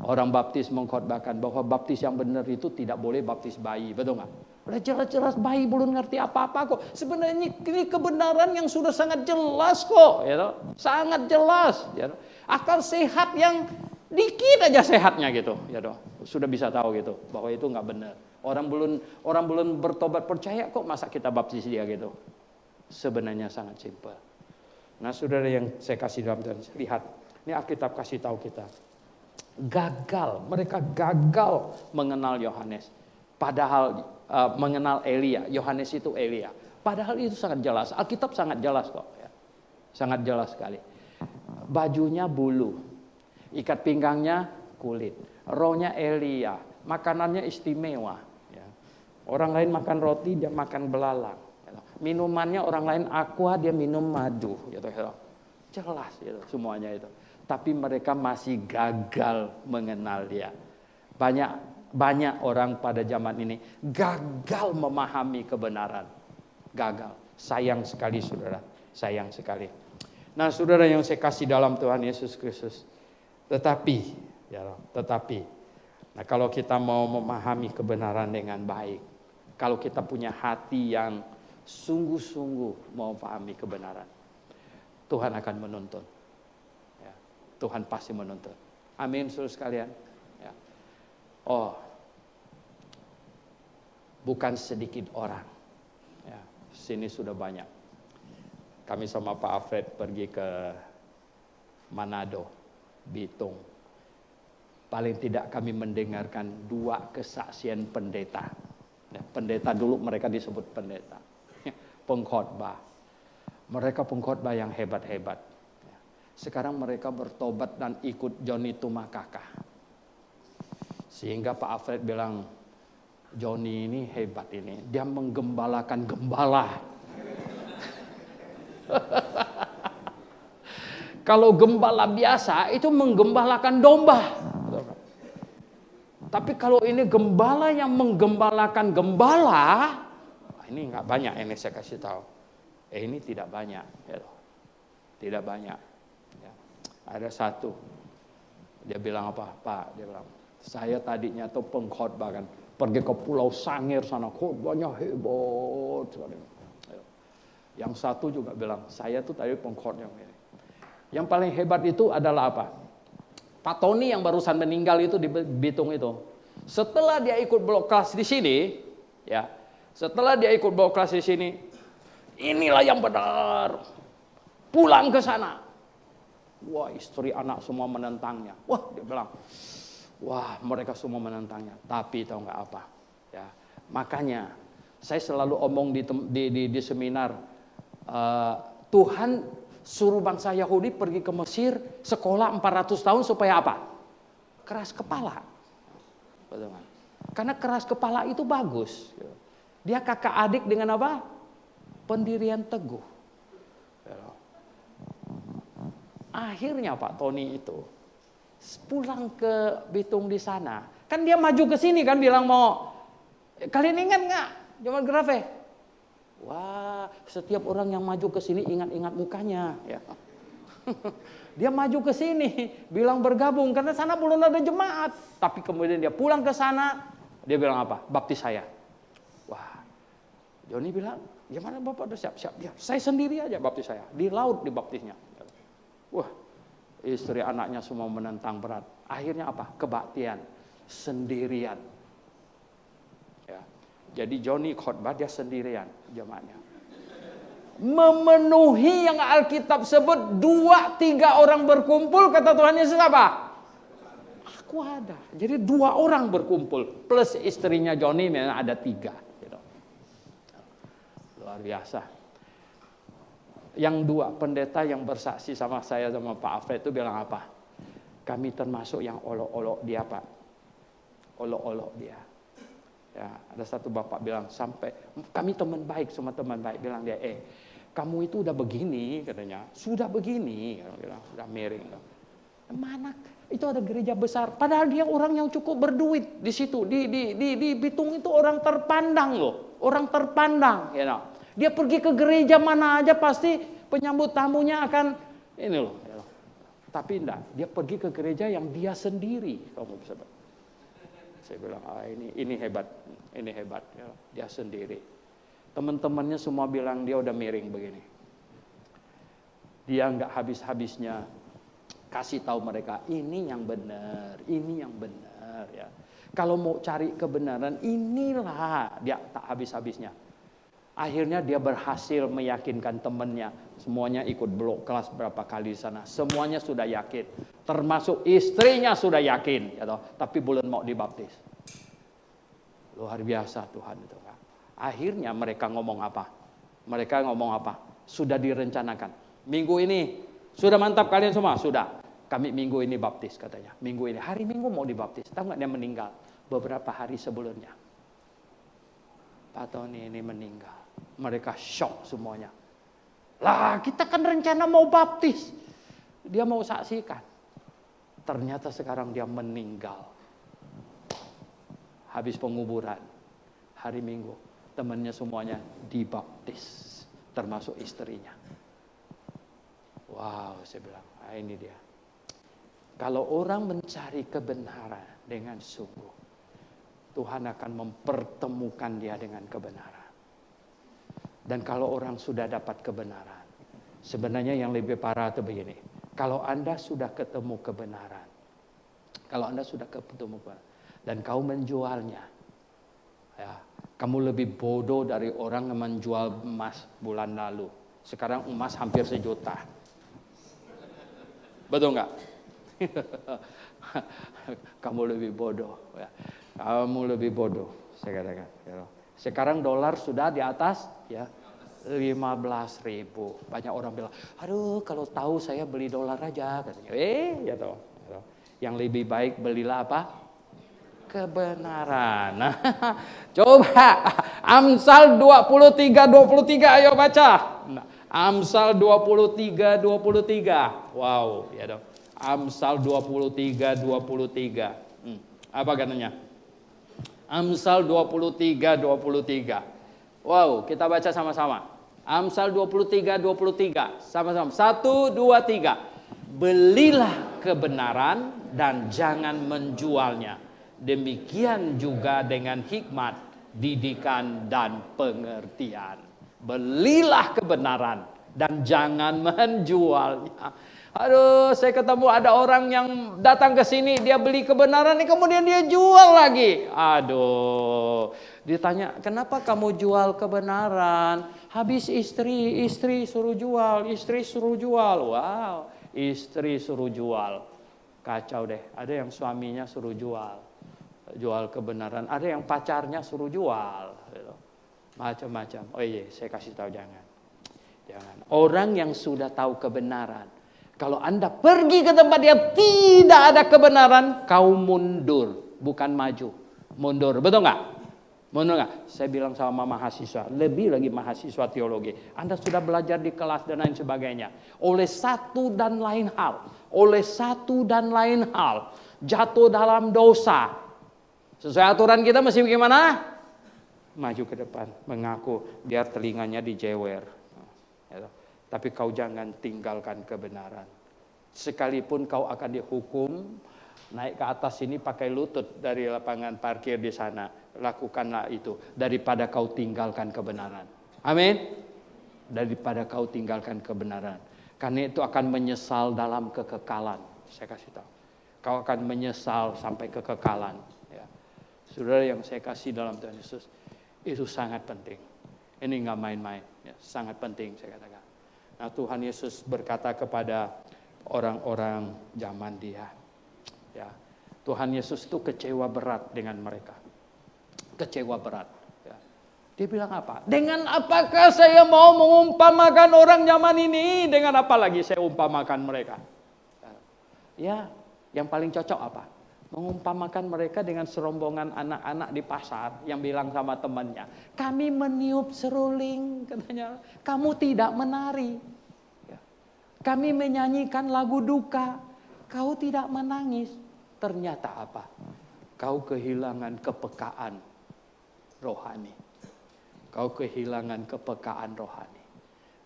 orang baptis mengkhotbahkan bahwa baptis yang benar itu tidak boleh baptis bayi, betul nggak? Udah jelas-jelas bayi belum ngerti apa-apa kok. Sebenarnya ini kebenaran yang sudah sangat jelas kok, ya, sangat jelas. Ya, akal sehat yang dikit aja sehatnya gitu, ya, sudah bisa tahu gitu bahwa itu nggak benar. Orang belum bertobat percaya kok masa kita baptis dia gitu. Sebenarnya sangat simpel. Nah, saudara yang saya kasih dalam dan lihat, ini Alkitab kasih tahu kita. Mereka gagal mengenal Yohanes. Padahal mengenal Elia, Yohanes itu Elia. Padahal itu sangat jelas, Alkitab sangat jelas kok. Ya. Sangat jelas sekali. Bajunya bulu, ikat pinggangnya kulit, rohnya Elia, makanannya istimewa. Ya. Orang lain makan roti, dia makan belalang. Minumannya orang lain aqua, dia minum madu. Gitu. Jelas gitu, semuanya itu. Tapi mereka masih gagal mengenal dia. Banyak orang pada zaman ini gagal memahami kebenaran. Gagal. Sayang sekali saudara. Sayang sekali. Nah saudara yang saya kasih dalam Tuhan Yesus Kristus. Tetapi. Nah kalau kita mau memahami kebenaran dengan baik. Kalau kita punya hati yang sungguh-sungguh mau memahami kebenaran. Tuhan akan menuntun. Ya, Tuhan pasti menuntun. Amin saudara sekalian. Ya. Oh, bukan sedikit orang. Ya, sini sudah banyak. Kami sama Pak Alfred pergi ke Manado, Bitung. Paling tidak kami mendengarkan 2 kesaksian pendeta. Ya, pendeta dulu mereka disebut pendeta. Ya, pengkhotbah. Mereka pengkhotbah yang hebat-hebat. Ya. Sekarang mereka bertobat dan ikut Johnny Tumakaka. Sehingga Pak Alfred bilang, Johnny ini hebat ini. Dia menggembalakan gembala. Kalau gembala biasa itu menggembalakan domba. Tapi kalau ini gembala yang menggembalakan gembala, ini nggak banyak ini saya kasih tahu. Ini tidak banyak. Ya. Tidak banyak. Ya. Ada satu. Dia bilang apa? Pak, dia bilang, saya tadinya tuh pengkhotbah kan. Pergi ke Pulau Sangir sana, khotbahnya hebat sekali. Yang satu juga bilang, saya tuh tadi pengkhotbah. Yang paling hebat itu adalah apa? Pak Tony yang barusan meninggal itu di Bitung itu. Setelah dia ikut blok kelas di sini, ya. Setelah dia ikut blok kelas di sini, inilah yang benar. Pulang ke sana. Wah, istri anak semua menentangnya. Wah, dia bilang, wah, mereka semua menentangnya. Tapi tahu nggak apa? Ya, makanya saya selalu omong di seminar, Tuhan suruh bangsa Yahudi pergi ke Mesir sekolah 400 tahun supaya apa? Keras kepala. Betul kan? Karena keras kepala itu bagus. Dia kakak adik dengan apa? Pendirian teguh. Akhirnya Pak Tony itu pulang ke Bitung di sana. Kan dia maju ke sini kan bilang mau, kalian ingat nggak zaman Grafe? Wah, setiap orang yang maju ke sini ingat-ingat mukanya. Ya. Dia maju ke sini, bilang bergabung karena sana belum ada jemaat. Tapi kemudian dia pulang ke sana, dia bilang apa? Baptis saya. Wah, Joni bilang, gimana Bapak udah siap-siap? Ya, saya sendiri aja baptis saya. Di laut dibaptisnya. Wah, istri anaknya semua menentang berat. Akhirnya apa? Kebaktian sendirian. Ya. Jadi Joni khotbah dia sendirian jemaatnya. Memenuhi yang Alkitab sebut 2-3 orang berkumpul, kata Tuhan Yesus apa? Aku ada. Jadi 2 orang berkumpul plus istrinya Joni memang ada 3. Gitu. Luar biasa. Yang 2 pendeta yang bersaksi sama saya sama Pak Alfred itu bilang apa? Kami termasuk yang olok-olok dia, Pak. Olok-olok dia. Ya, ada satu bapak bilang sampai kami teman baik, semua teman baik bilang dia, kamu itu udah begini katanya, sudah begini, bilang sudah miring. Mana? Itu ada gereja besar, padahal dia orang yang cukup berduit di situ, di Bitung itu orang terpandang loh, orang terpandang, ya. Dia pergi ke gereja mana aja pasti penyambut tamunya akan ini loh. Ya. Tapi enggak, dia pergi ke gereja yang dia sendiri, kamu bisa. Saya bilang, ini hebat, ya. Dia sendiri. Teman-temannya semua bilang dia udah miring begini. Dia nggak habis-habisnya kasih tahu mereka ini yang benar, ya. Kalau mau cari kebenaran, inilah dia tak habis-habisnya. Akhirnya dia berhasil meyakinkan temannya, semuanya ikut blok kelas berapa kali di sana, semuanya sudah yakin, termasuk istrinya sudah yakin, ya toh, tapi belum mau dibaptis. Luar biasa Tuhan itu. Akhirnya mereka ngomong apa? Sudah direncanakan. Minggu ini sudah mantap kalian semua, sudah. Kami minggu ini baptis katanya. Minggu ini, hari Minggu mau dibaptis. Tahu nggak dia meninggal beberapa hari sebelumnya? Pak Tony ini meninggal. Mereka shock semuanya. Lah, kita kan rencana mau baptis. Dia mau saksikan. Ternyata sekarang dia meninggal. Habis penguburan. Hari Minggu. Temannya semuanya dibaptis. Termasuk istrinya. Wow, saya bilang. Ini dia. Kalau orang mencari kebenaran dengan sungguh. Tuhan akan mempertemukan dia dengan kebenaran. Dan kalau orang sudah dapat kebenaran, sebenarnya yang lebih parah itu begini. Kalau Anda sudah ketemu kebenaran, dan kau menjualnya, ya, kamu lebih bodoh dari orang yang menjual emas bulan lalu. Sekarang emas hampir 1 juta. Betul nggak? Kamu lebih bodoh. Ya. Kamu lebih bodoh, saya katakan. Sekarang dolar sudah di atas, ya, 15.000. Banyak orang bilang, aduh kalau tahu saya beli dolar aja, katanya. Ya toh. Yang lebih baik belilah apa? Kebenaran. Nah, coba Amsal 23:23, ayo baca. Nah, Amsal 23:23. Wow, ya toh. Amsal 23:23. Apa katanya? Amsal 23:23. Wow, kita baca sama-sama. Amsal 23:23. Sama-sama. 1, 2, 3. Belilah kebenaran dan jangan menjualnya. Demikian juga dengan hikmat, didikan dan pengertian. Belilah kebenaran dan jangan menjualnya. Aduh, saya ketemu ada orang yang datang ke sini, dia beli kebenaran, kemudian dia jual lagi. Aduh, ditanya, kenapa kamu jual kebenaran? Habis istri suruh jual, Wow, istri suruh jual. Kacau deh, ada yang suaminya suruh jual kebenaran. Ada yang pacarnya suruh jual. Macam-macam. Oh iya, saya kasih tahu jangan. Orang yang sudah tahu kebenaran, kalau Anda pergi ke tempat dia tidak ada kebenaran, kau mundur, bukan maju. Mundur, betul nggak? Mundur nggak? Saya bilang sama mahasiswa, lebih lagi mahasiswa teologi. Anda sudah belajar di kelas dan lain sebagainya. Oleh satu dan lain hal, jatuh dalam dosa. Sesuai aturan kita mesti bagaimana? Maju ke depan, mengaku, biar telinganya dijewer. Tapi kau jangan tinggalkan kebenaran. Sekalipun kau akan dihukum, naik ke atas ini pakai lutut dari lapangan parkir di sana. Lakukanlah itu daripada kau tinggalkan kebenaran. Amin. Daripada kau tinggalkan kebenaran. Karena itu akan menyesal dalam kekekalan. Saya kasih tahu. Kau akan menyesal sampai kekekalan. Ya. Saudara yang saya kasih dalam Tuhan Yesus. Itu sangat penting. Ini nggak main-main, ya, sangat penting saya katakan. Nah, Tuhan Yesus berkata kepada orang-orang zaman dia, ya, Tuhan Yesus itu kecewa berat dengan mereka, kecewa berat. Ya. Dia bilang apa? Dengan apakah saya mau mengumpamakan orang zaman ini? Dengan apa lagi saya umpamakan mereka? Ya, yang paling cocok apa? Mengumpamakan mereka dengan serombongan anak-anak di pasar yang bilang sama temannya, kami meniup seruling, katanya, kamu tidak menari. Ya. Kami menyanyikan lagu duka, kau tidak menangis. Ternyata apa? Kau kehilangan kepekaan rohani. Kau kehilangan kepekaan rohani.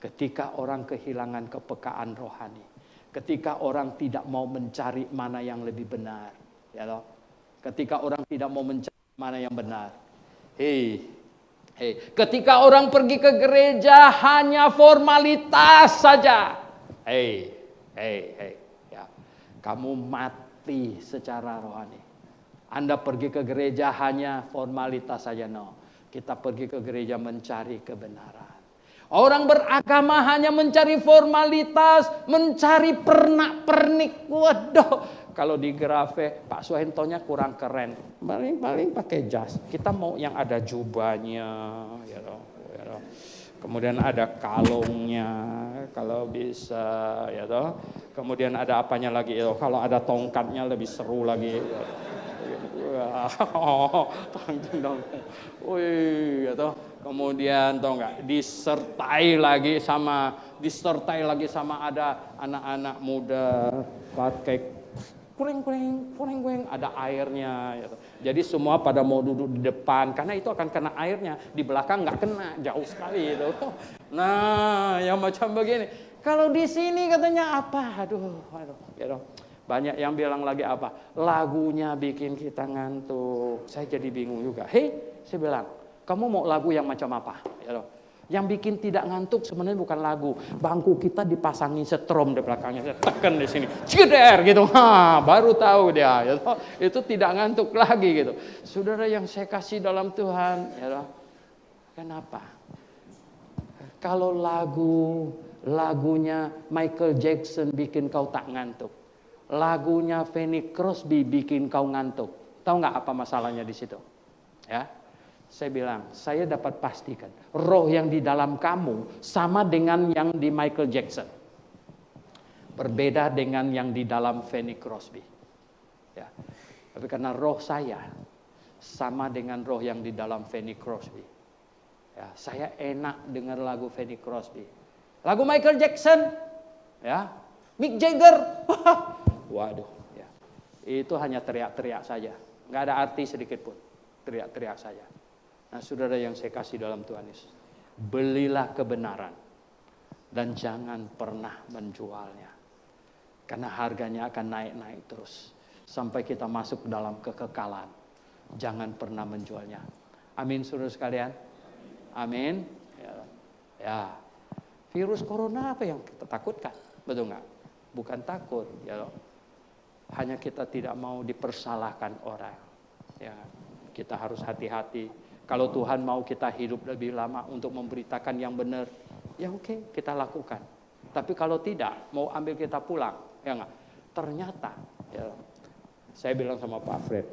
Ketika orang kehilangan kepekaan rohani, ketika orang tidak mau mencari mana yang lebih benar, ya loh. Ketika orang tidak mau mencari mana yang benar. Ketika orang pergi ke gereja hanya formalitas saja. Ya. Kamu mati secara rohani. Anda pergi ke gereja hanya formalitas saja, no. Kita pergi ke gereja mencari kebenaran. Orang beragama hanya mencari formalitas, mencari pernak-pernik. Waduh, kalau di Grafe Pak Suhentonya kurang keren. Paling pakai jas. Kita mau yang ada jubahnya, ya loh. Kemudian ada kalungnya, kalau bisa, ya toh. Kemudian ada apanya lagi, ya toh. Kalau ada tongkatnya lebih seru lagi. Dong. Wih, ya toh. Kemudian tahu nggak, disertai lagi sama ada anak-anak muda pakai kuring, ada airnya. Ya. Jadi semua pada mau duduk di depan karena itu akan kena airnya, di belakang nggak kena, jauh sekali itu. Nah, yang macam begini. Kalau di sini katanya apa? Aduh, gitu. Banyak yang bilang lagi apa? Lagunya bikin kita ngantuk. Saya jadi bingung juga. Saya bilang, kamu mau lagu yang macam apa? Ya loh. Yang bikin tidak ngantuk sebenarnya bukan lagu. Bangku kita dipasangin setrum di belakangnya, saya tekan di sini, ceder gitu. Baru tahu dia. Ya loh. Itu tidak ngantuk lagi gitu. Saudara yang saya kasih dalam Tuhan, ya loh. Kenapa? Kalau lagunya Michael Jackson bikin kau tak ngantuk. Lagunya Fanny Crosby bikin kau ngantuk. Tahu nggak apa masalahnya di situ? Ya. Saya bilang, saya dapat pastikan roh yang di dalam kamu sama dengan yang di Michael Jackson. Berbeda dengan yang di dalam Fanny Crosby. Ya. Tapi karena roh saya sama dengan roh yang di dalam Fanny Crosby. Ya, saya enak dengar lagu Fanny Crosby. Lagu Michael Jackson, ya, Mick Jagger, waduh, ya. Itu hanya teriak-teriak saja, nggak ada arti sedikit pun, teriak-teriak saja. Nah, saudara yang saya kasih dalam Tuhan Yesus, belilah kebenaran dan jangan pernah menjualnya, karena harganya akan naik-naik terus sampai kita masuk dalam kekekalan. Jangan pernah menjualnya. Amin, saudara sekalian. Amin. Ya. Virus corona apa yang kita takutkan? Betul nggak? Bukan takut, ya. Hanya kita tidak mau dipersalahkan orang. Ya, kita harus hati-hati. Kalau Tuhan mau kita hidup lebih lama untuk memberitakan yang benar, ya oke, kita lakukan. Tapi kalau tidak, mau ambil kita pulang, ya nggak? Ternyata, ya, saya bilang sama Pak Fred,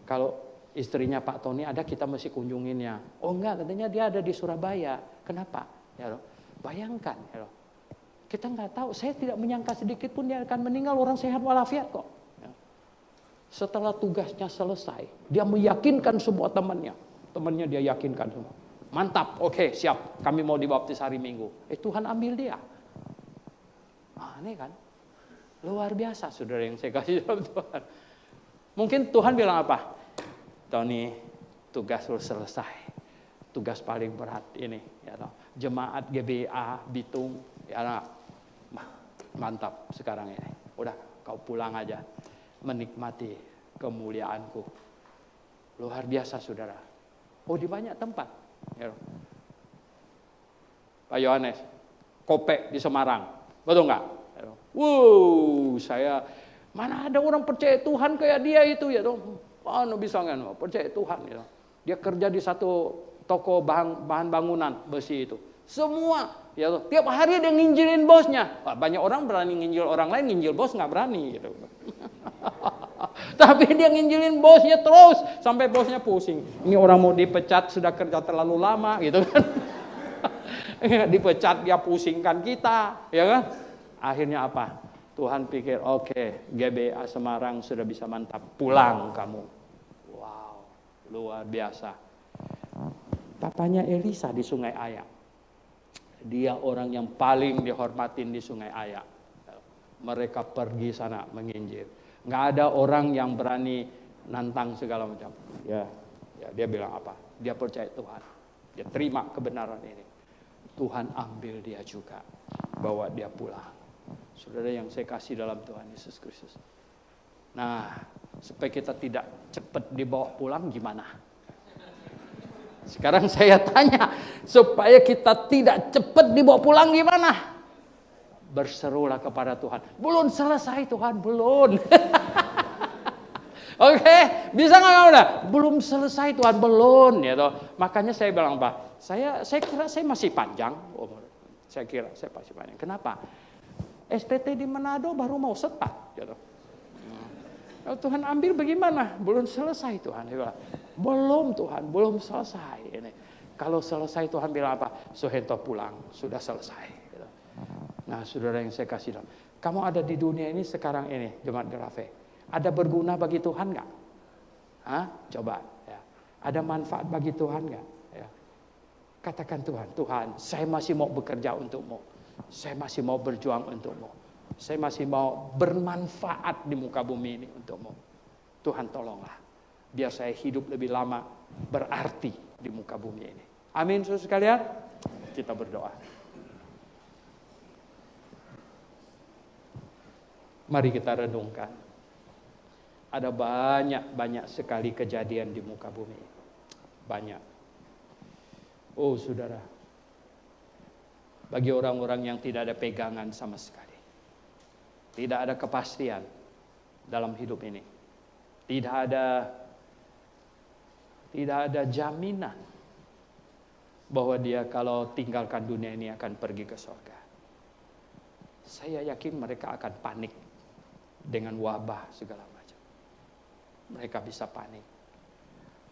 kalau istrinya Pak Tony ada, kita mesti kunjunginnya. Oh enggak, katanya dia ada di Surabaya. Kenapa? Ya, bayangkan, ya, kita nggak tahu. Saya tidak menyangka sedikit pun dia akan meninggal, orang sehat walafiat kok. Ya. Setelah tugasnya selesai, dia meyakinkan semua temannya dia yakinkan semua. Mantap, oke, siap. Kami mau dibaptis hari Minggu. Tuhan ambil dia. Ini kan luar biasa, saudara yang saya kasih dalam Tuhan. Mungkin Tuhan bilang apa? Tony, tugas lu selesai. Tugas paling berat ini, ya toh. Jemaat GBA Bitung, ya mantap sekarang ini. Udah, kau pulang aja, menikmati kemuliaanku. Luar biasa, saudara. Oh, di banyak tempat. Ya. Pak Yohanes, Kopek di Semarang, betul nggak? Saya mana ada orang percaya Tuhan kayak dia itu, ya dong. Bisa nggak percaya Tuhan? Ya. Dia kerja di satu toko bahan bangunan besi itu. Semua, ya toh, tiap hari dia nginjilin bosnya. Banyak orang berani nginjil orang lain, nginjil bos nggak berani gitu. Tapi dia nginjilin bosnya terus sampai bosnya pusing. Ini orang mau dipecat, sudah kerja terlalu lama gitu kan. Dipecat dia pusingkan kita, ya kan? Akhirnya apa? Tuhan pikir, oke, GBA Semarang sudah bisa mantap, pulang kamu. Wow, luar biasa. Papanya Elisa di Sungai Ayak. Dia orang yang paling dihormatin di Sungai Ayak. Mereka pergi sana menginjil. Nggak ada orang yang berani nantang segala macam. Ya, dia bilang apa? Dia percaya Tuhan. Dia terima kebenaran ini. Tuhan ambil dia juga, bawa dia pulang. Saudara yang saya kasih dalam Tuhan Yesus Kristus. Nah, supaya kita tidak cepat dibawa pulang gimana? Sekarang saya tanya, supaya kita tidak cepat dibawa pulang gimana? Berserulah kepada Tuhan. Belum selesai Tuhan, belum. Oke, bisa nggak kamu? Belum selesai Tuhan, belum. Ya toh. Makanya saya bilang apa? Saya kira saya masih panjang umur. Saya kira saya masih panjang. Kenapa? STT di Manado baru mau start. Ya toh. Tuhan ambil bagaimana? Belum selesai Tuhan. Belum Tuhan, belum selesai. Ini. Kalau selesai Tuhan bilang apa? Suhento pulang, sudah selesai. Nah saudara yang saya kasih dalam. Kamu ada di dunia ini sekarang ini, Jemaat Grafe. Ada berguna bagi Tuhan nggak? Hah? Coba. Ya. Ada manfaat bagi Tuhan nggak? Ya. Katakan Tuhan, saya masih mau bekerja untukmu. Saya masih mau berjuang untukmu. Saya masih mau bermanfaat di muka bumi ini untukmu. Tuhan tolonglah. Biar saya hidup lebih lama berarti di muka bumi ini. Amin saudara sekalian. Kita berdoa. Mari kita renungkan. Ada banyak sekali kejadian di muka bumi. Banyak. Oh saudara. Bagi orang-orang yang tidak ada pegangan sama sekali. Tidak ada kepastian dalam hidup ini. Tidak ada jaminan bahwa dia kalau tinggalkan dunia ini akan pergi ke surga. Saya yakin mereka akan panik dengan wabah segala macam. Mereka bisa panik.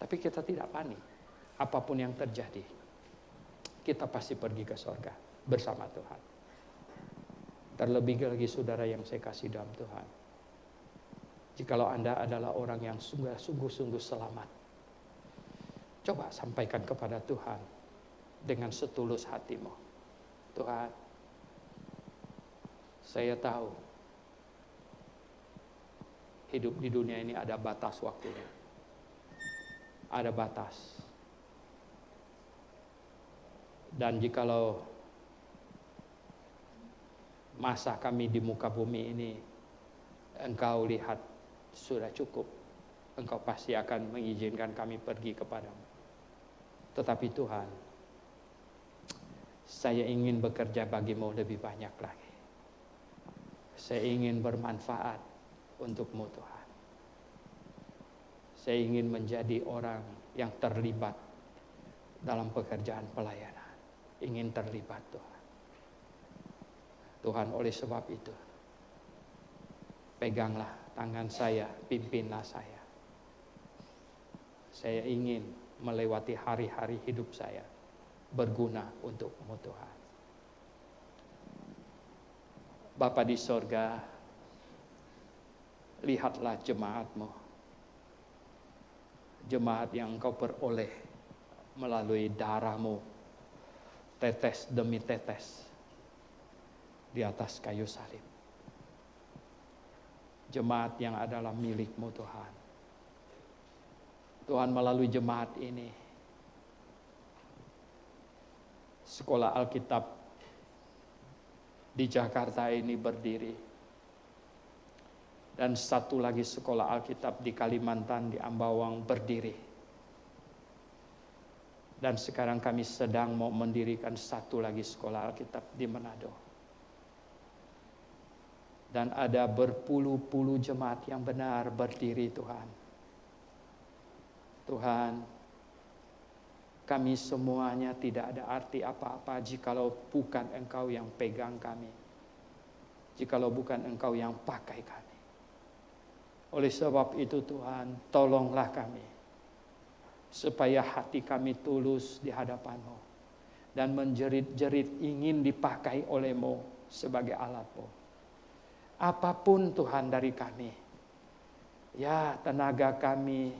Tapi kita tidak panik. Apapun yang terjadi, kita pasti pergi ke surga bersama Tuhan. Terlebih lagi saudara yang saya kasih dalam Tuhan. Jikalau Anda adalah orang yang sungguh-sungguh selamat, coba sampaikan kepada Tuhan dengan setulus hatimu. Tuhan, saya tahu hidup di dunia ini ada batas waktunya. Ada batas. Dan jikalau masa kami di muka bumi ini Engkau lihat sudah cukup, Engkau pasti akan mengizinkan kami pergi kepadamu. Tetapi Tuhan, saya ingin bekerja bagimu lebih banyak lagi. Saya ingin bermanfaat untukmu Tuhan. Saya ingin menjadi orang yang terlibat dalam pekerjaan pelayanan. Ingin terlibat Tuhan. Tuhan, oleh sebab itu, peganglah tangan saya, pimpinlah saya. Saya ingin melewati hari-hari hidup saya berguna untukmu Tuhan. Bapa di sorga, lihatlah jemaatmu. Jemaat yang Engkau peroleh melalui darahmu, tetes demi tetes di atas kayu salib. Jemaat yang adalah milik-Mu Tuhan. Tuhan, melalui jemaat ini, sekolah Alkitab di Jakarta ini berdiri. Dan satu lagi sekolah Alkitab di Kalimantan, di Ambawang berdiri. Dan sekarang kami sedang mau mendirikan satu lagi sekolah Alkitab di Manado. Dan ada berpuluh-puluh jemaat yang benar berdiri Tuhan. Tuhan, Kami semuanya tidak ada arti apa-apa jikalau bukan Engkau yang pegang kami. Jikalau bukan Engkau yang pakai kami. Oleh sebab itu Tuhan, tolonglah kami. Supaya hati kami tulus di hadapan-Mu. Dan menjerit-jerit ingin dipakai oleh-Mu sebagai alat-Mu. Apapun Tuhan dari kami. Ya, tenaga kami,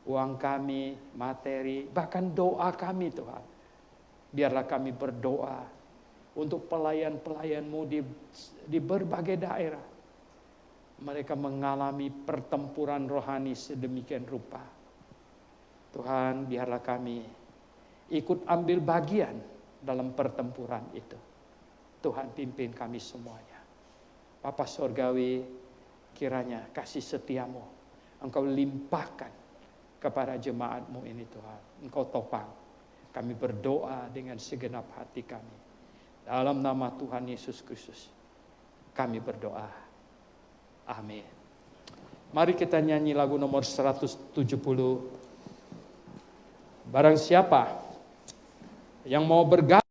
uang kami, materi, bahkan doa kami Tuhan. Biarlah kami berdoa untuk pelayan-pelayan-Mu di berbagai daerah. Mereka mengalami pertempuran rohani sedemikian rupa. Tuhan, biarlah kami ikut ambil bagian dalam pertempuran itu. Tuhan, pimpin kami semuanya. Bapa Surgawi, kiranya kasih setia-Mu Engkau limpahkan kepada jemaat-Mu ini Tuhan. Engkau topang. Kami berdoa dengan segenap hati kami. Dalam nama Tuhan Yesus Kristus kami berdoa. Amin. Mari kita nyanyi lagu nomor 170. Barang siapa yang mau bergabung